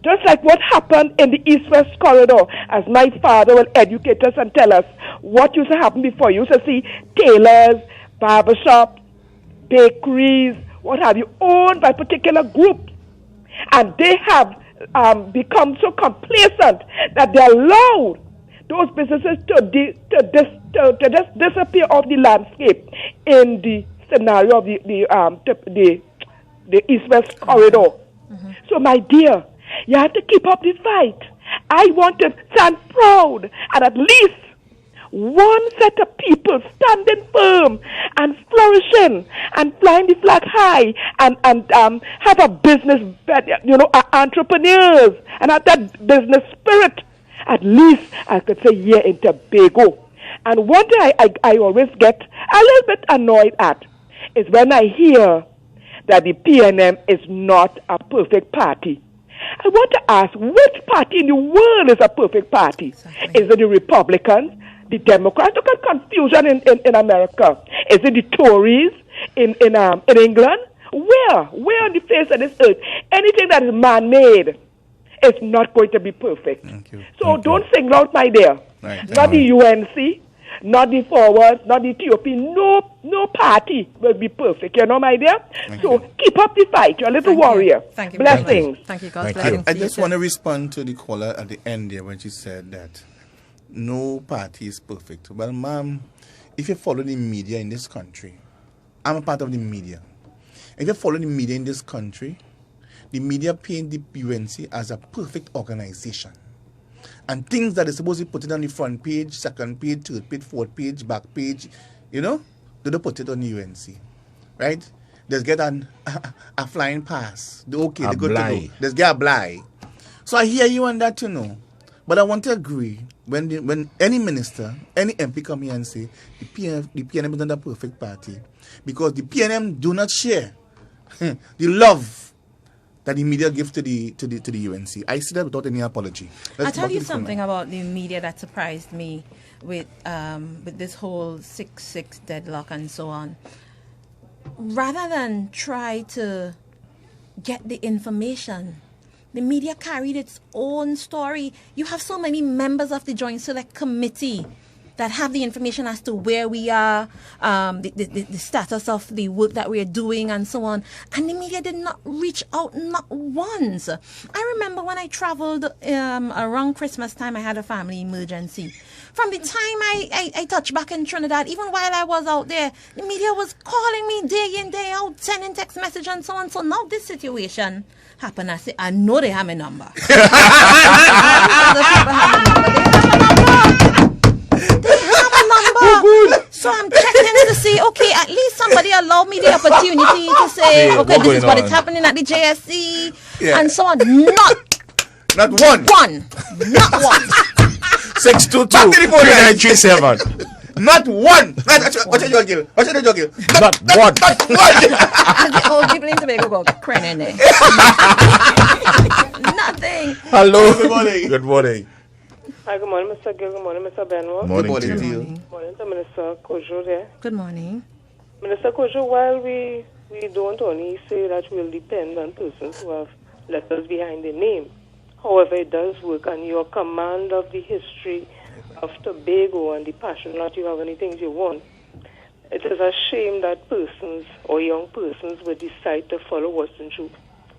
Just like what happened in the East-West corridor, as my father will educate us and tell us what used to happen before. You used to see tailors, barbershops, bakeries, what have you, owned by particular groups. And they have become so complacent that they allowed those businesses to just disappear off the landscape in the scenario of the East-West corridor. So, my dear, you have to keep up this fight. I want to stand proud and at least one set of people standing firm and flourishing and flying the flag high and have a business, entrepreneurs and have that business spirit. At least I could say here in Tobago. And one thing I always get a little bit annoyed at is when I hear that the PNM is not a perfect party. I want to ask, which party in the world is a perfect party? Exactly. Is it the Republicans, the Democrats? Look at confusion in America. Is it the Tories in England? Where on the face of this earth? Anything that is man-made is not going to be perfect. So don't single out, my dear. Right. Not the UNC, not the Forward, not the TOP. No party will be perfect, my dear. So keep up the fight. You're a little warrior. Thank you. Blessings. Thank you, God bless you. I just want to respond to the caller at the end there when she said that no party is perfect. Well, ma'am, if you follow the media in this country, I'm a part of the media. If you follow the media in this country, the media paint the UNC as a perfect organization. And things that are supposed to be put it on the front page, second page, third page, fourth page, back page, they don't put it on the UNC. Right? Let's get a flying pass. They're good to go. Let's get a blind. So I hear you on that, But I want to agree, when any minister, any MP come here and say, the PNM is not a perfect party, because the PNM do not share the love that the media gives to the UNC. I see that without any apology. I'll tell you something about the media that surprised me with this whole 6-6 deadlock and so on. rather than try to get the information, the media carried its own story. You have so many members of the Joint Select Committee that have the information as to where we are, the status of the work that we are doing, and so on. And the media did not reach out, not once. I remember when I traveled around Christmas time, I had a family emergency. From the time I touched back in Trinidad, even while I was out there, the media was calling me day in, day out, sending text message and so on. So now this situation happened. I say, I know they have my number. They have a number. So I'm checking to see, okay, at least somebody allowed me the opportunity to say, okay, this is what is happening at the JSC, and so on. Not one. Not one. 622-3937. Not one. What's your Gill? Not one. Oh, people in Tobago go crying in there. Nothing. Hello. Good morning. Good morning. Hi, good morning, Mr. Gill. Good morning, Mr. Benoit. Morning to you. Good Morning to Minister Cudjoe there. Good morning. Minister Cudjoe, while we don't only say that we'll depend on persons who have letters behind their name, however, it does work, and your command of the history of Tobago and the passion that you have and the things you want, it is a shame that persons or young persons would decide to follow Western Troop,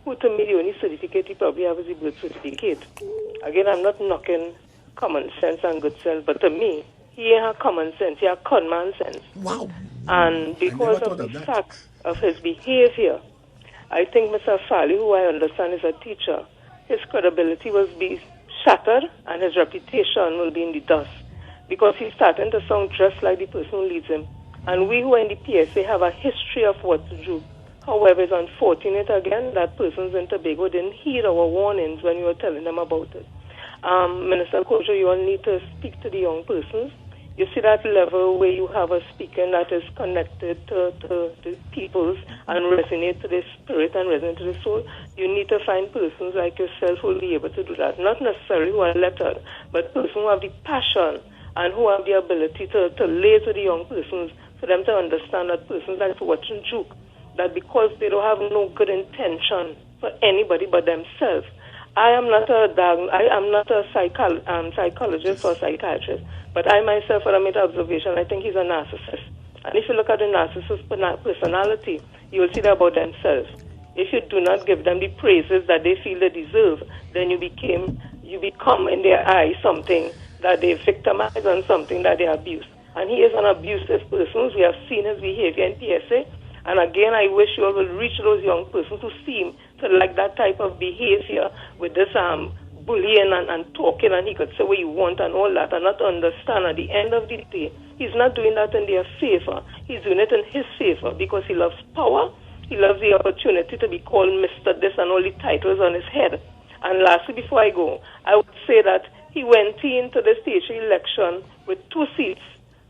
who to me the only certificate he probably have is the birth certificate. Again, I'm not knocking common sense and good sense, but to me, he ain't have common sense, he have conman sense. Wow. And because of the fact of his behavior, I think Mr. Fali, who I understand is a teacher, his credibility will be shattered and his reputation will be in the dust, because he's starting to sound just like the person who leads him. And we who are in the PSA have a history of what to do. However, it's unfortunate again that persons in Tobago didn't heed our warnings when we were telling them about it. Minister Cudjoe, you all need to speak to the young persons. You see that level where you have a speaker that is connected to the peoples and resonate to the spirit and resonate to the soul. You need to find persons like yourself who will be able to do that. Not necessarily who are lettered, but persons who have the passion and who have the ability to lay to the young persons for them to understand that persons like watching Juke, that because they don't have no good intention for anybody but themselves. I am not a psychologist or psychiatrist, but I myself, when I made observation, I think he's a narcissist. And if you look at the narcissist personality, you will see that about themselves. If you do not give them the praises that they feel they deserve, then you become in their eyes something that they victimize and something that they abuse. And he is an abusive person. We have seen his behavior in PSA. And again, I wish you all will reach those young persons who seem to like that type of behavior with this bullying and talking, and he could say what you want and all that, and not understand at the end of the day, he's not doing that in their favor. He's doing it in his favor because he loves power. He loves the opportunity to be called Mr. This and all the titles on his head. And lastly, before I go, I would say that he went into the T.H.A. election with 2 seats,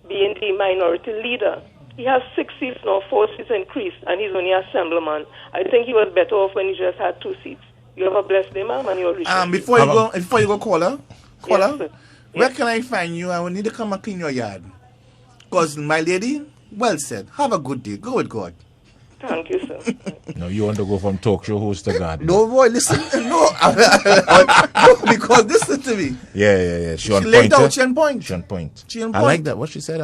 being the minority leader. He has 6 seats now, 4 seats increased, and he's only assemblyman. I think he was better off when he just had 2 seats. You have a blessed day, ma'am, and you'll reach before you go, caller, yes, where can I find you? I will need to come and clean your yard. Because, my lady, well said. Have a good day. Go with God. Thank you, sir. No, you want to go from talk show host to God. No, boy, listen. No, because listen to me. Yeah. She on laid point. out, she on point. She on point. She on I point. like that. What she said.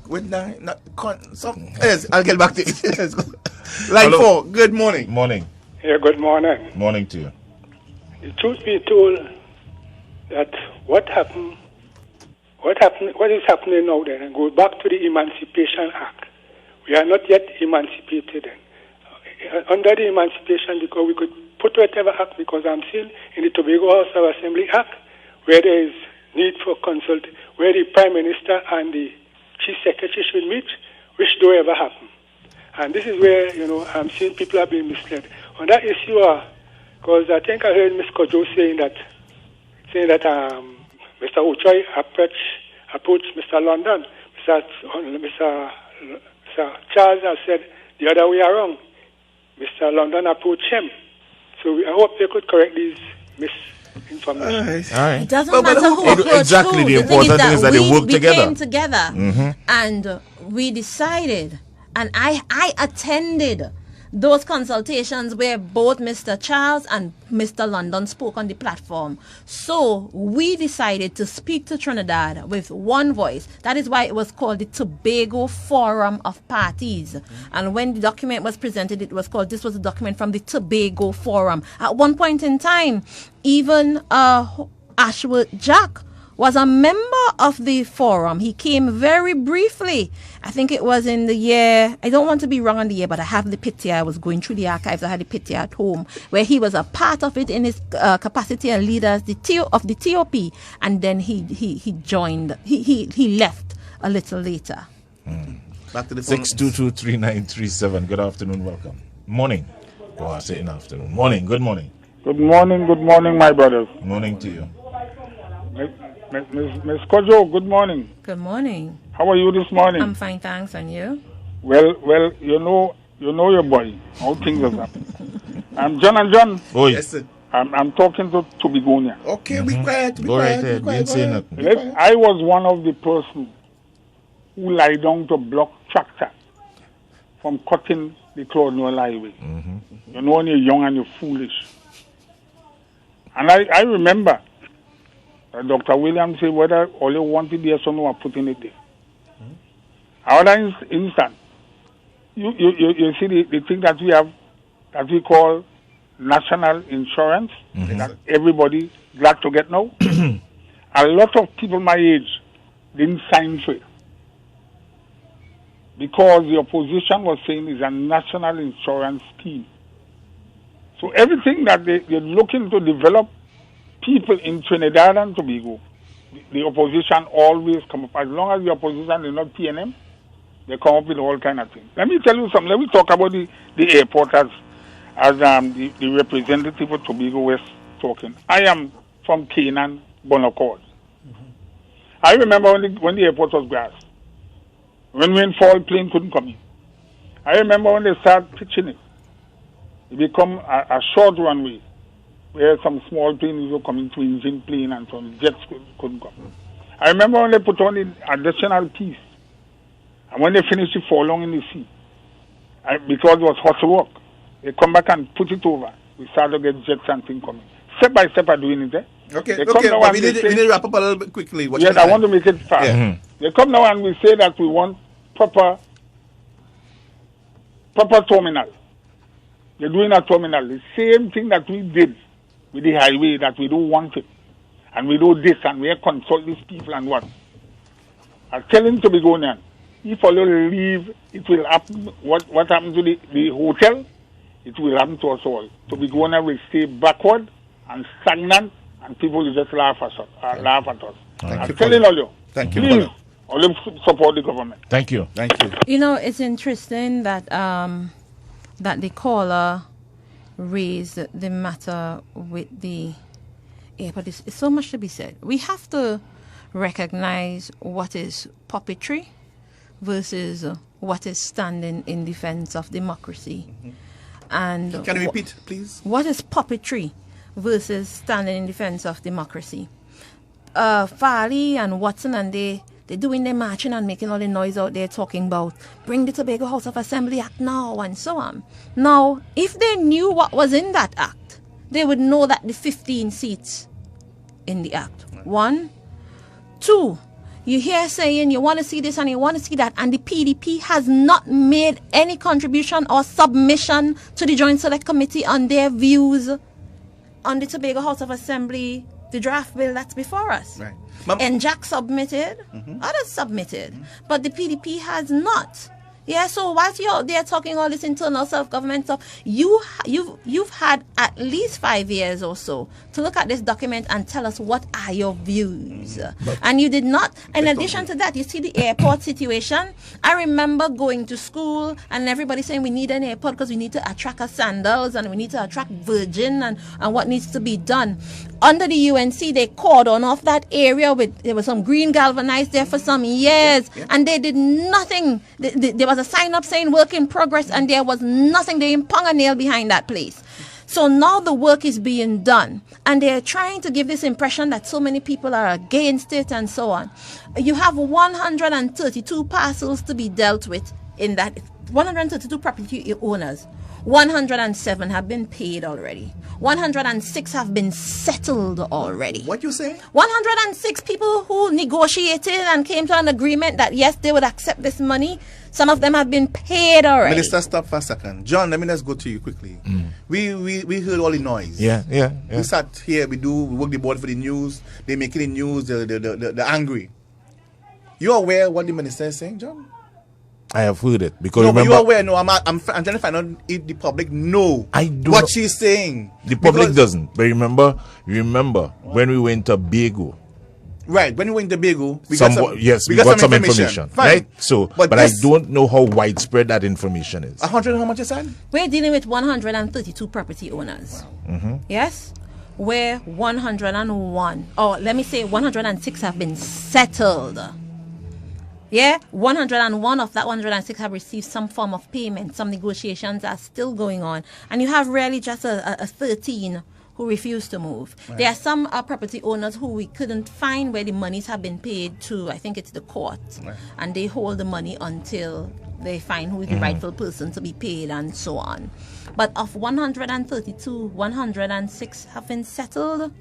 With yes, I'll get back to it. Line 4. Good morning. Morning. Yeah, good morning. Morning to you. The truth be told, that what is happening now then, and go back to the Emancipation Act. We are not yet emancipated. Under the Emancipation, because we could put whatever act, because I'm still in the Tobago House of Assembly Act, where there is need for consult, where the Prime Minister and the Chief Secretary should meet, which don't ever happen. And this is where, I'm seeing people are being misled. On that issue, because I think I heard Ms. Cudjoe saying that Mr. Ochoi approached Mr. London. Mr. Charles has said the other way around. Mr. London approached him. So I hope they could correct these misinformation. All right. It doesn't matter who approached exactly. who. The important thing is that they work together. We came together, and we decided, and I attended those consultations where both Mr. Charles and Mr. London spoke on the platform. So we decided to speak to Trinidad with one voice. That is why it was called the Tobago Forum of Parties. And when the document was presented, it was called, this was a document from the Tobago Forum. At one point in time, even Ashworth Jack was a member of the forum. He came very briefly. I think it was in the year, I don't want to be wrong on the year, but I have the picture. I was going through the archives. I had the picture at home where he was a part of it in his capacity as leader of the TOP. And then he joined, he left a little later. Back to the phone. 6223937. Good afternoon, welcome. Morning. Oh, I say in afternoon. Morning, good morning. Good morning, my brothers. Morning to you. Miss Cudjoe, good morning. Good morning. How are you this morning? I'm fine, thanks. And you? Well, you know your boy. How things are happening. I'm John and John. Oh, Yes, sir. I'm talking to Begonia. Okay, be quiet. Be Go right quiet. ahead. Be quiet. Didn't say nothing. Yes, I was one of the persons who lie down to block tractor from cutting the Claude Highway. You know, when you're young and you're foolish. And I remember Dr. Williams said whether all you wanted yes or no are putting it there. Another instant, you see the thing that we have, that we call national insurance, that everybody glad to get now. A lot of people my age didn't sign for it because the opposition was saying is a national insurance scheme. So everything that they're looking to develop people in Trinidad and Tobago, the opposition always come up. As long as the opposition is not PNM, they come up with all kind of things. Let me tell you something. Let me talk about the airport as the representative of Tobago West talking. I am from Canaan, Benoit. I remember when the airport was grass. When rainfall, plane couldn't come in. I remember when they started pitching it. It become a short runway, where some small planes were coming to engine plane and some jets couldn't come. I remember when they put on the additional piece, and when they finished it for long in the sea, because it was hot work, they come back and put it over. We started to get jets and things coming. Step by step are doing it there. Okay, but we need to wrap up a little bit quickly. Yes, I want to make it fast. Yeah. They come now and we say that we want proper terminal. They're doing a terminal. The same thing that we did with the highway, that we don't want it. And we do this and we consult these people and what. I'm telling Tobagonian, if all you leave, it will happen. What happened to the hotel, it will happen to us all. Tobagonian will stay backward and stagnant, and people will just laugh at us. I'm telling all you. Thank you. Please, all you support the government. Thank you. Thank you. You know, it's interesting that that the caller raised the matter with the airport. There's so much to be said. We have to recognize what is puppetry versus what is standing in defense of democracy. And Can you repeat, please? what is puppetry versus standing in defense of democracy? Farley and Watson and they're doing their marching and making all the noise out there talking about bring the Tobago House of Assembly Act now and so on. Now, if they knew what was in that act, they would know that the 15 seats in the act. 1. 2, you hear saying you want to see this and you want to see that, and the PDP has not made any contribution or submission to the Joint Select Committee on their views on the Tobago House of Assembly, the draft bill that's before us. Right. NJAC submitted, others submitted, but the PDP has not. Yeah, so whilst you're out there talking all this internal self-government stuff, you've had at least 5 years or so to look at this document and tell us what are your views. And you did not. In addition to that, you see the airport situation. I remember going to school and everybody saying we need an airport because we need to attract our sandals and we need to attract Virgin and what needs to be done. Under the UNC, they cordoned off that area there was some green galvanized there for some years, and they did nothing. There was a sign up saying work in progress, and there was nothing. They hung a nail behind that place. So now the work is being done, and they're trying to give this impression that so many people are against it and so on. You have 132 parcels to be dealt with in that, 132 property owners. 107 have been paid already. 106 have been settled already. What you say? 106 people who negotiated and came to an agreement that yes, they would accept this money. Some of them have been paid already. Minister, stop for a second. John, let me just go to you quickly. We heard all the noise. Yeah. We sat here, we work the board for the news. They making the news, the angry. You aware what the minister is saying, John? I have heard it because no, remember, but you aware? No, I'm trying to find out if the public know what she's saying. The public doesn't. But remember when we went to Tobago. Right, when we went to Tobago, we got some information. Right? So, but I don't know how widespread that information is. 100, how much is that? We're dealing with 132 property owners. Yes? Where 101, or let me say 106 have been settled. Yeah, 101 of that 106 have received some form of payment. Some negotiations are still going on. And you have really just a 13 who refuse to move. Right. There are some property owners who we couldn't find where the monies have been paid to. I think it's the court. Right. And they hold the money until they find who is the rightful person to be paid and so on. But of 132, 106 have been settled.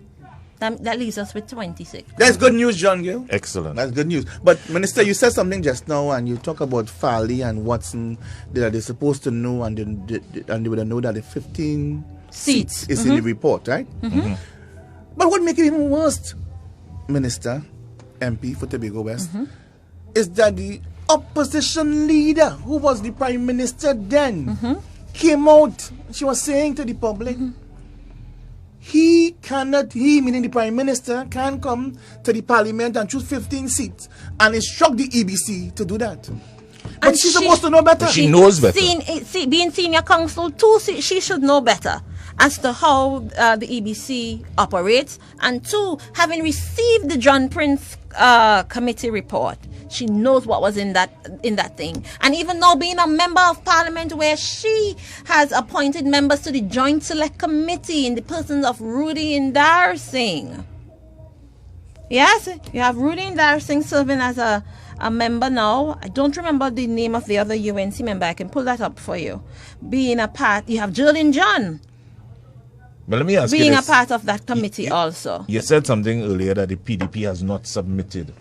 That leaves us with 26. That's good news, John Gill. Excellent. That's good news. But, Minister, you said something just now, and you talk about Farley and Watson, that they're supposed to know, and they would know that the 15 seats is in the report, right? But what makes it even worse, Minister, MP for Tobago West, is that the opposition leader, who was the Prime Minister then, came out. She was saying to the public, he, meaning the Prime Minister, can come to the Parliament and choose 15 seats and instruct the EBC to do that. But she's supposed to know better. She knows better. Being senior counsel too, she should know better as to how the EBC operates. And two, having received the John Prince committee report, she knows what was in that thing. And even though being a member of Parliament, where she has appointed members to the Joint Select Committee in the persons of Rudy Indar Singh. Yes, you have Rudy Indar Singh serving as a member now. I don't remember the name of the other UNC member. I can pull that up for you. Being a part, you have Gill John. But let me ask being you a part of that committee also. You said something earlier that the PDP has not submitted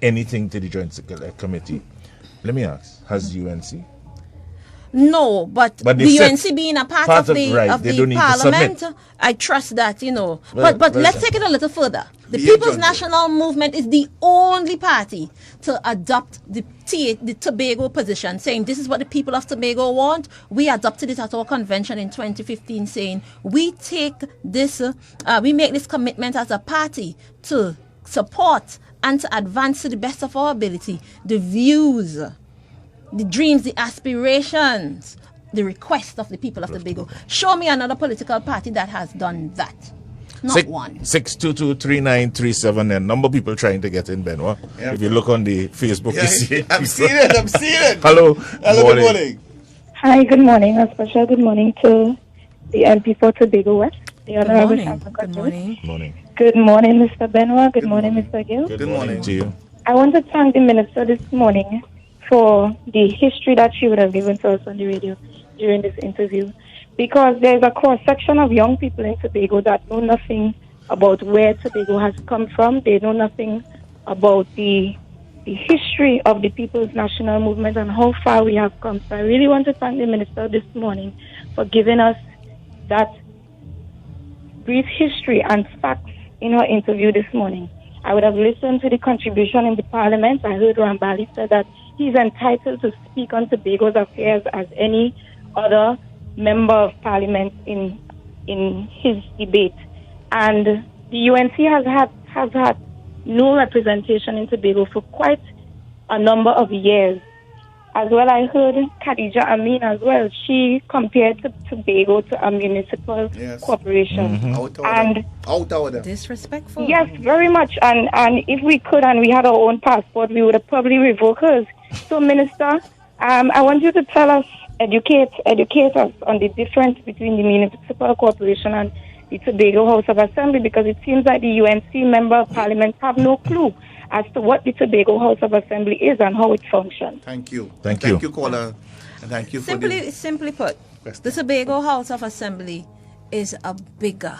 anything to the Joint Select Committee. Let me ask, has UNC? No, but the UNC being a part of the Parliament, I trust that, you know. But let's take it a little further. The People's National Movement is the only party to adopt the Tobago position, saying this is what the people of Tobago want. We adopted it at our convention in 2015, saying we take this, we make this commitment as a party to support and to advance to the best of our ability the views, the dreams, the aspirations, the requests of the people of Tobago. Show me another political party that has done that. Not one. 6223937 and number of people trying to get in, Benoit. Yeah. If you look on the Facebook, you see it. I'm seeing it. Hello. Good morning. Hi, good morning. A special good morning to the MP for Tobago West, the Honorable Shamfa Cudjoe. Good morning. Good morning, Mr. Benoit. Good morning, Mr. Gill. Good morning to you. I want to thank the Minister this morning for the history that she would have given to us on the radio during this interview, because there's a cross-section of young people in Tobago that know nothing about where Tobago has come from. They know nothing about the history of the People's National Movement and how far we have come. So I really want to thank the Minister this morning for giving us that brief history and facts in her interview this morning. I would have listened to the contribution in the Parliament. I heard Rambali say that he's entitled to speak on Tobago's affairs as any other member of Parliament in his debate. And the UNC has had no representation in Tobago for quite a number of years. As well, I heard Khadija Amin as well. She compared Tobago to a municipal corporation. And disrespectful. Yes, very much. And if we could and we had our own passport, we would have probably revoked hers. So, Minister, I want you to tell us educate us on the difference between the municipal corporation and the Tobago House of Assembly, because it seems like the UNC member of parliament have no clue as to what the Tobago House of Assembly is and how it functions. Thank you. Thank you. Thank you, caller. And thank you for Simply put, the Tobago House of Assembly is a bigger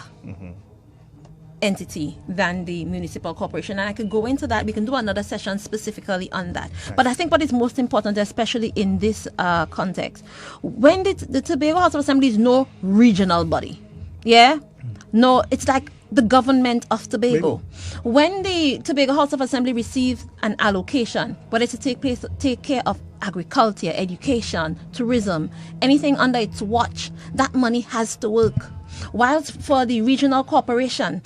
entity than the municipal corporation, and I could go into that. We can do another session specifically on that. Right. But I think what is most important, especially in this context, when the Tobago House of Assembly is no regional body, no, it's like the government of Tobago. When the Tobago House of Assembly receives an allocation, whether it's to take care of agriculture, education, tourism, anything under its watch, that money has to work. Whilst for the regional corporations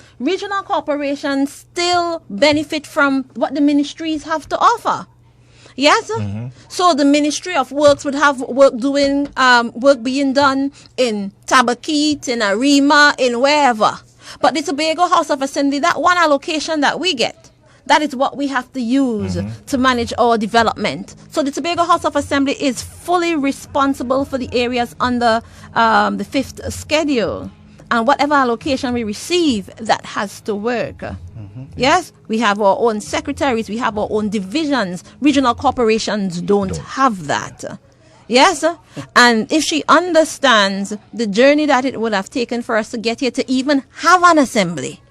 still benefit from what the ministries have to offer. Yes? So the Ministry of Works would have work being done in Tabaquite, in Arima, in wherever. But the Tobago House of Assembly, that one allocation that we get, that is what we have to use to manage our development. So the Tobago House of Assembly is fully responsible for the areas under the 5th schedule. And whatever allocation we receive, that has to work. Yes, we have our own secretaries, we have our own divisions. Regional corporations don't have that. Yes, and if she understands the journey that it would have taken for us to get here to even have an assembly,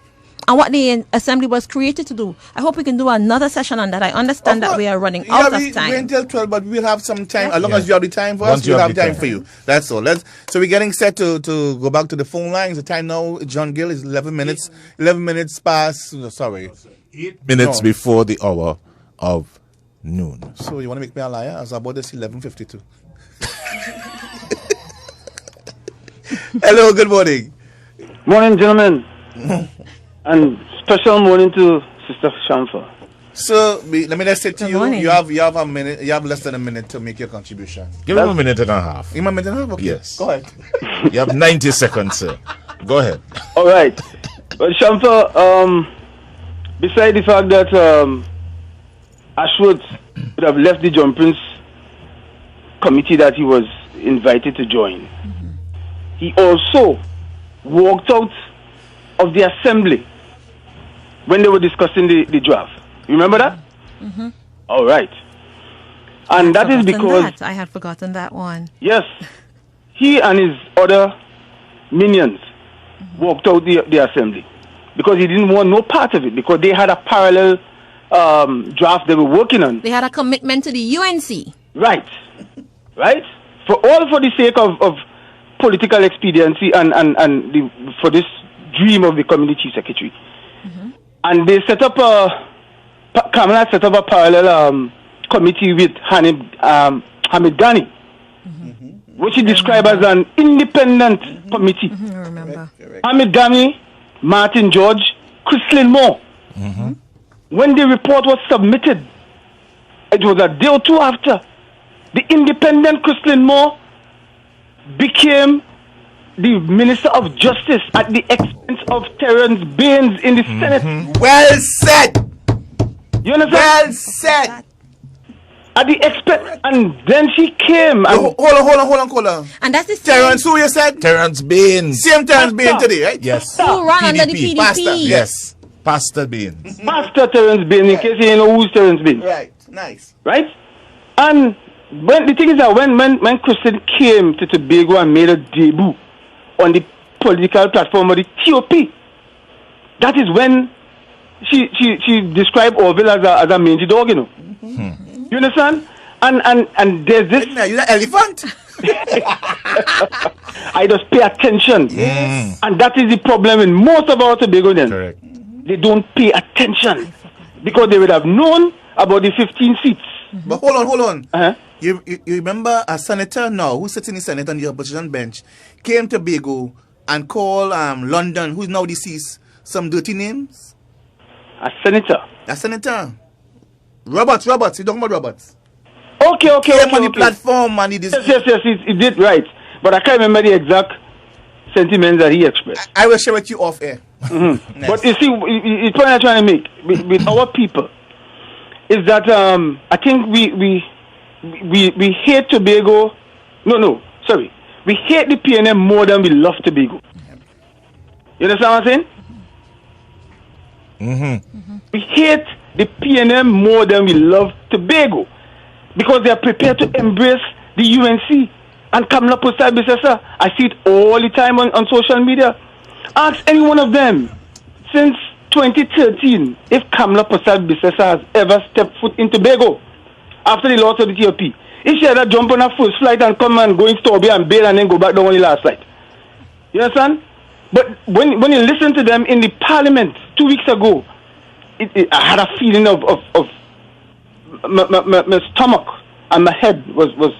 and what the assembly was created to do, I hope we can do another session on that. I understand that we are running out of time. We're until 12, but we'll have some time. As long as you have the time for us, we'll have time for you. That's all. So we're getting set to go back to the phone lines. The time now, John Gill, is 11 minutes. 11 minutes past, 8 minutes before the hour of noon. So you want to make me a liar? I was about this 11:52. Hello, good morning. Morning, gentlemen. And special morning to Sister Shamfa. So let me just say to you, you have a minute. You have less than a minute to make your contribution. Give him a minute and a half. Give him a minute and a half. Okay. Yes. Go ahead. You have 90 seconds, sir. Go ahead. All right. Well, Shamfa, beside the fact that Ashworth would have left the John Prince committee that he was invited to join, he also walked out of the assembly when they were discussing the draft. You remember that? All right. And that is because I had forgotten that one. Yes. He and his other minions walked out the assembly because he didn't want no part of it, because they had a parallel draft they were working on. They had a commitment to the UNC. Right. Right? For the sake of political expediency and for this dream of the community secretary. And they set up Kamala set up a parallel committee with Hamid Ghani, which he described as an independent committee. I remember. Hamid Ghani, Martin George, Chrislyn Moore. When the report was submitted, it was a day or two after, the independent Chrislyn Moore became the Minister of Justice at the expense of Terence Baines in the Senate. Well said. You understand? Well said. At the expense, and then she came. And Hold on. And that's the same. Terence, who you said? Terence Baines. Same Terence Baines today, right? Yes. Who ran under the PDP? Pastor. Yes. Pastor Baines. Pastor Terence Baines, in case you know who's Terence Baines. Right. Nice. Right? And when the thing is that when Christian came to Tobago and made a debut on the political platform of the TOP, that is when she described Orville as a mangy dog, you know. You understand? And there's this. You're an elephant. I just pay attention. Yes. And that is the problem in most of our Tobagonians. Correct. They don't pay attention because they would have known about the 15 seats. But hold on. Uh-huh. You remember a senator now who sits in the Senate on the opposition bench came to Tobago and called London, who's now deceased, some dirty names? A senator. Roberts. You talking about Roberts? Okay. On the platform and he Yes, he did right. But I can't remember the exact sentiments that he expressed. I will share with you off air. Nice. But you see, the point I'm trying to make with our people is that I think we hate Tobago. Sorry. We hate the PNM more than we love Tobago. You understand what I'm saying? We hate the PNM more than we love Tobago because they are prepared to embrace the UNC and Kamla Postal Bisesa. I see it all the time on social media. Ask any one of them since 2013 if Kamla Postal Bisesa has ever stepped foot in Tobago after the loss of the T.H.A. If she had to jump on a first flight and come and go in Storby and bail and then go back down on the last flight. You understand? But when you listen to them in the parliament 2 weeks ago, I had a feeling of my stomach and my head was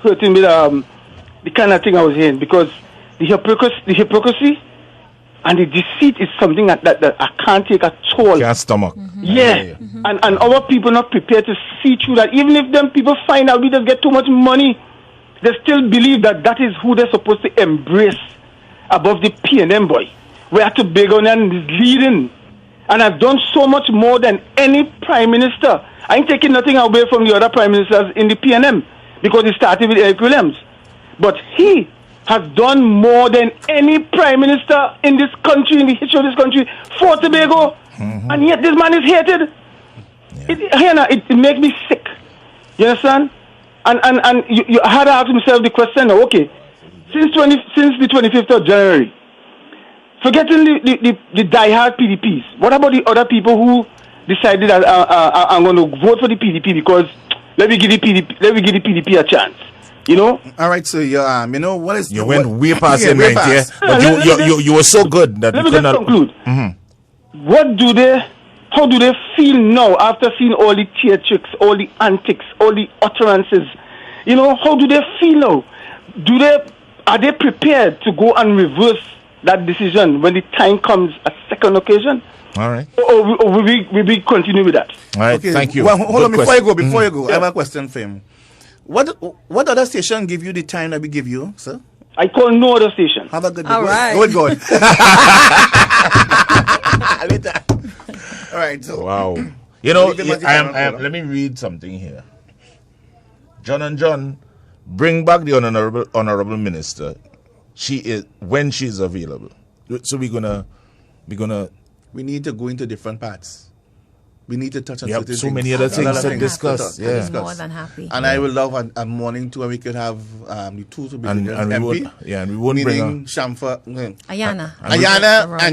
hurting me, the kind of thing I was hearing, because the hypocrisy and the deceit is something that I can't take at all. Can't stomach. Yeah. And our people not prepared to see through that. Even if them people find out we just get too much money, they still believe that is who they're supposed to embrace above the PNM boy. Where Tobago is leading. And I've done so much more than any prime minister. I ain't taking nothing away from the other prime ministers in the PNM because it started with Eric Williams. But he has done more than any prime minister in this country, in the history of this country, for Tobago. And yet this man is hated. It makes me sick. You understand? And you had to ask himself the question, okay, since the 25th of January, forgetting the die-hard PDPs, what about the other people who decided that I'm going to vote for the PDP because let me give the PDP a chance? You know? All right, so you know what is you went way past your 90, but you were so good that let you me could just not conclude. How do they feel now after seeing all the theatrics, all the antics, all the utterances? You know, how do they feel now? Are they prepared to go and reverse that decision when the time comes a second occasion? All right. Or will we continue with that? All right, Okay, thank you. Well, hold on, before you go, Yeah. I have a question for him. What other station give you the time that we give you, sir? I call no other station. Have a good day. All right. Good. Later. All right. So. Wow. You know, Leave him at the I camera, am, hold on. let me read something here. John, bring back the honorable minister. She is when she is available. So we're gonna. We need to go into different parts. We need to touch on We have certain so things. many other things Other to things discuss. to Yeah. discuss. More than happy. And I would love a morning too, and we could have the two to be And the we MP. would, and we wouldn't bring meaning Shamfa, Ayana. Ayana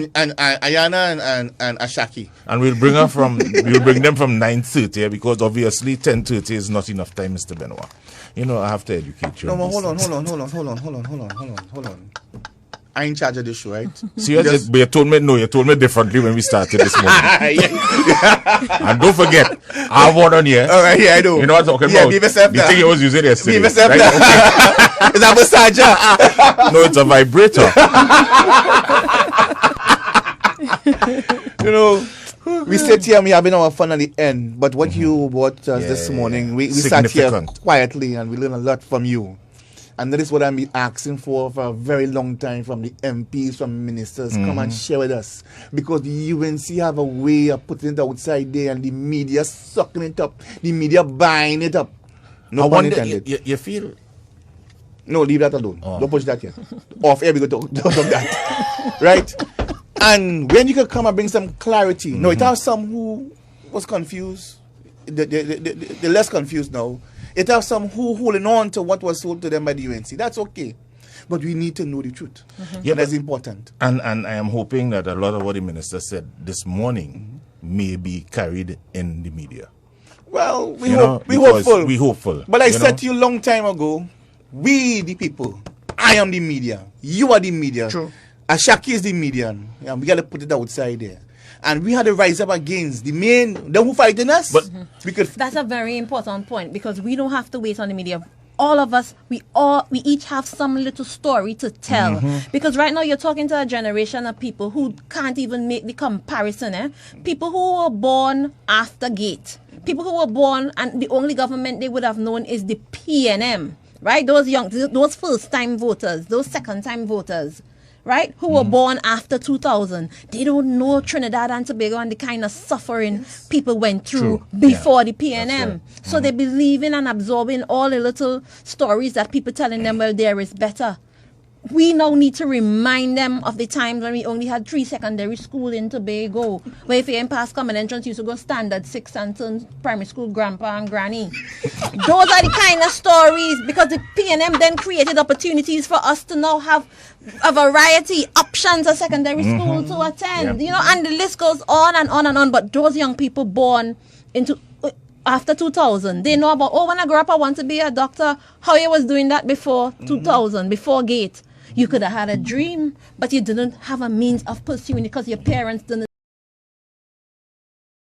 and Ashaki. And we'll bring them from 9:30 because obviously 10:30 is not enough time, Mr. Benoit. You know, I have to educate you. No, on but these hold things. on. I in charge of this show, right? Seriously, but you told me differently when we started this morning. And don't forget, I have one on here. All right, yeah, I know. You know what I'm talking Yeah, about? be myself The now. thing I was using yesterday. Be myself right? now. Okay. Is that massager? No, it's a vibrator. You know, we sit here and we having our fun at the end, but what you brought us this morning, we sat here Significant. quietly and we learned a lot from you. And that is what I'm asking for a very long time from the MPs, from ministers. Come and share with us. Because the UNC have a way of putting it outside there and the media sucking it up. The media buying it up. No I pun wonder, intended. you feel... No, leave that alone. Oh. Don't push that yet. Off air, we go talk that. Right? And when you can come and bring some clarity. No, it has some who was confused. They're less confused now. It has some who holding on to what was sold to them by the UNC. That's okay. But we need to know the truth. Yeah, and that's important. And I am hoping that a lot of what the minister said this morning may be carried in the media. Well, we You hope. know, We because hopeful. we hopeful, But I you said know? to you a long time ago, we the people. I am the media. You are the media. True. Ashaki is the media. And we got to put it outside there. And we had to rise up against them who fighting us. But we could. That's a very important point because we don't have to wait on the media. All of us, we each have some little story to tell. Because right now you're talking to a generation of people who can't even make the comparison. People who were born after Gate. People who were born and the only government they would have known is the PNM. Right? Those first-time voters, those second-time voters. right, who were born after 2000, they don't know Trinidad and Tobago and the kind of suffering people went through before the PNM. Right. So they believe in and absorbing all the little stories that people telling them, well, there is better. We now need to remind them of the times when we only had 3 secondary school in Tobago, where if you ain't pass common entrance, you used to go standard 6 and turn primary school grandpa and granny. Those are the kind of stories, because the PNM then created opportunities for us to now have a variety, options of secondary school to attend, you know, and the list goes on and on and on. But those young people born into after 2000, they know about, when I grow up, I want to be a doctor. How you was doing that before 2000, before GATE? You could have had a dream, but you didn't have a means of pursuing it because your parents didn't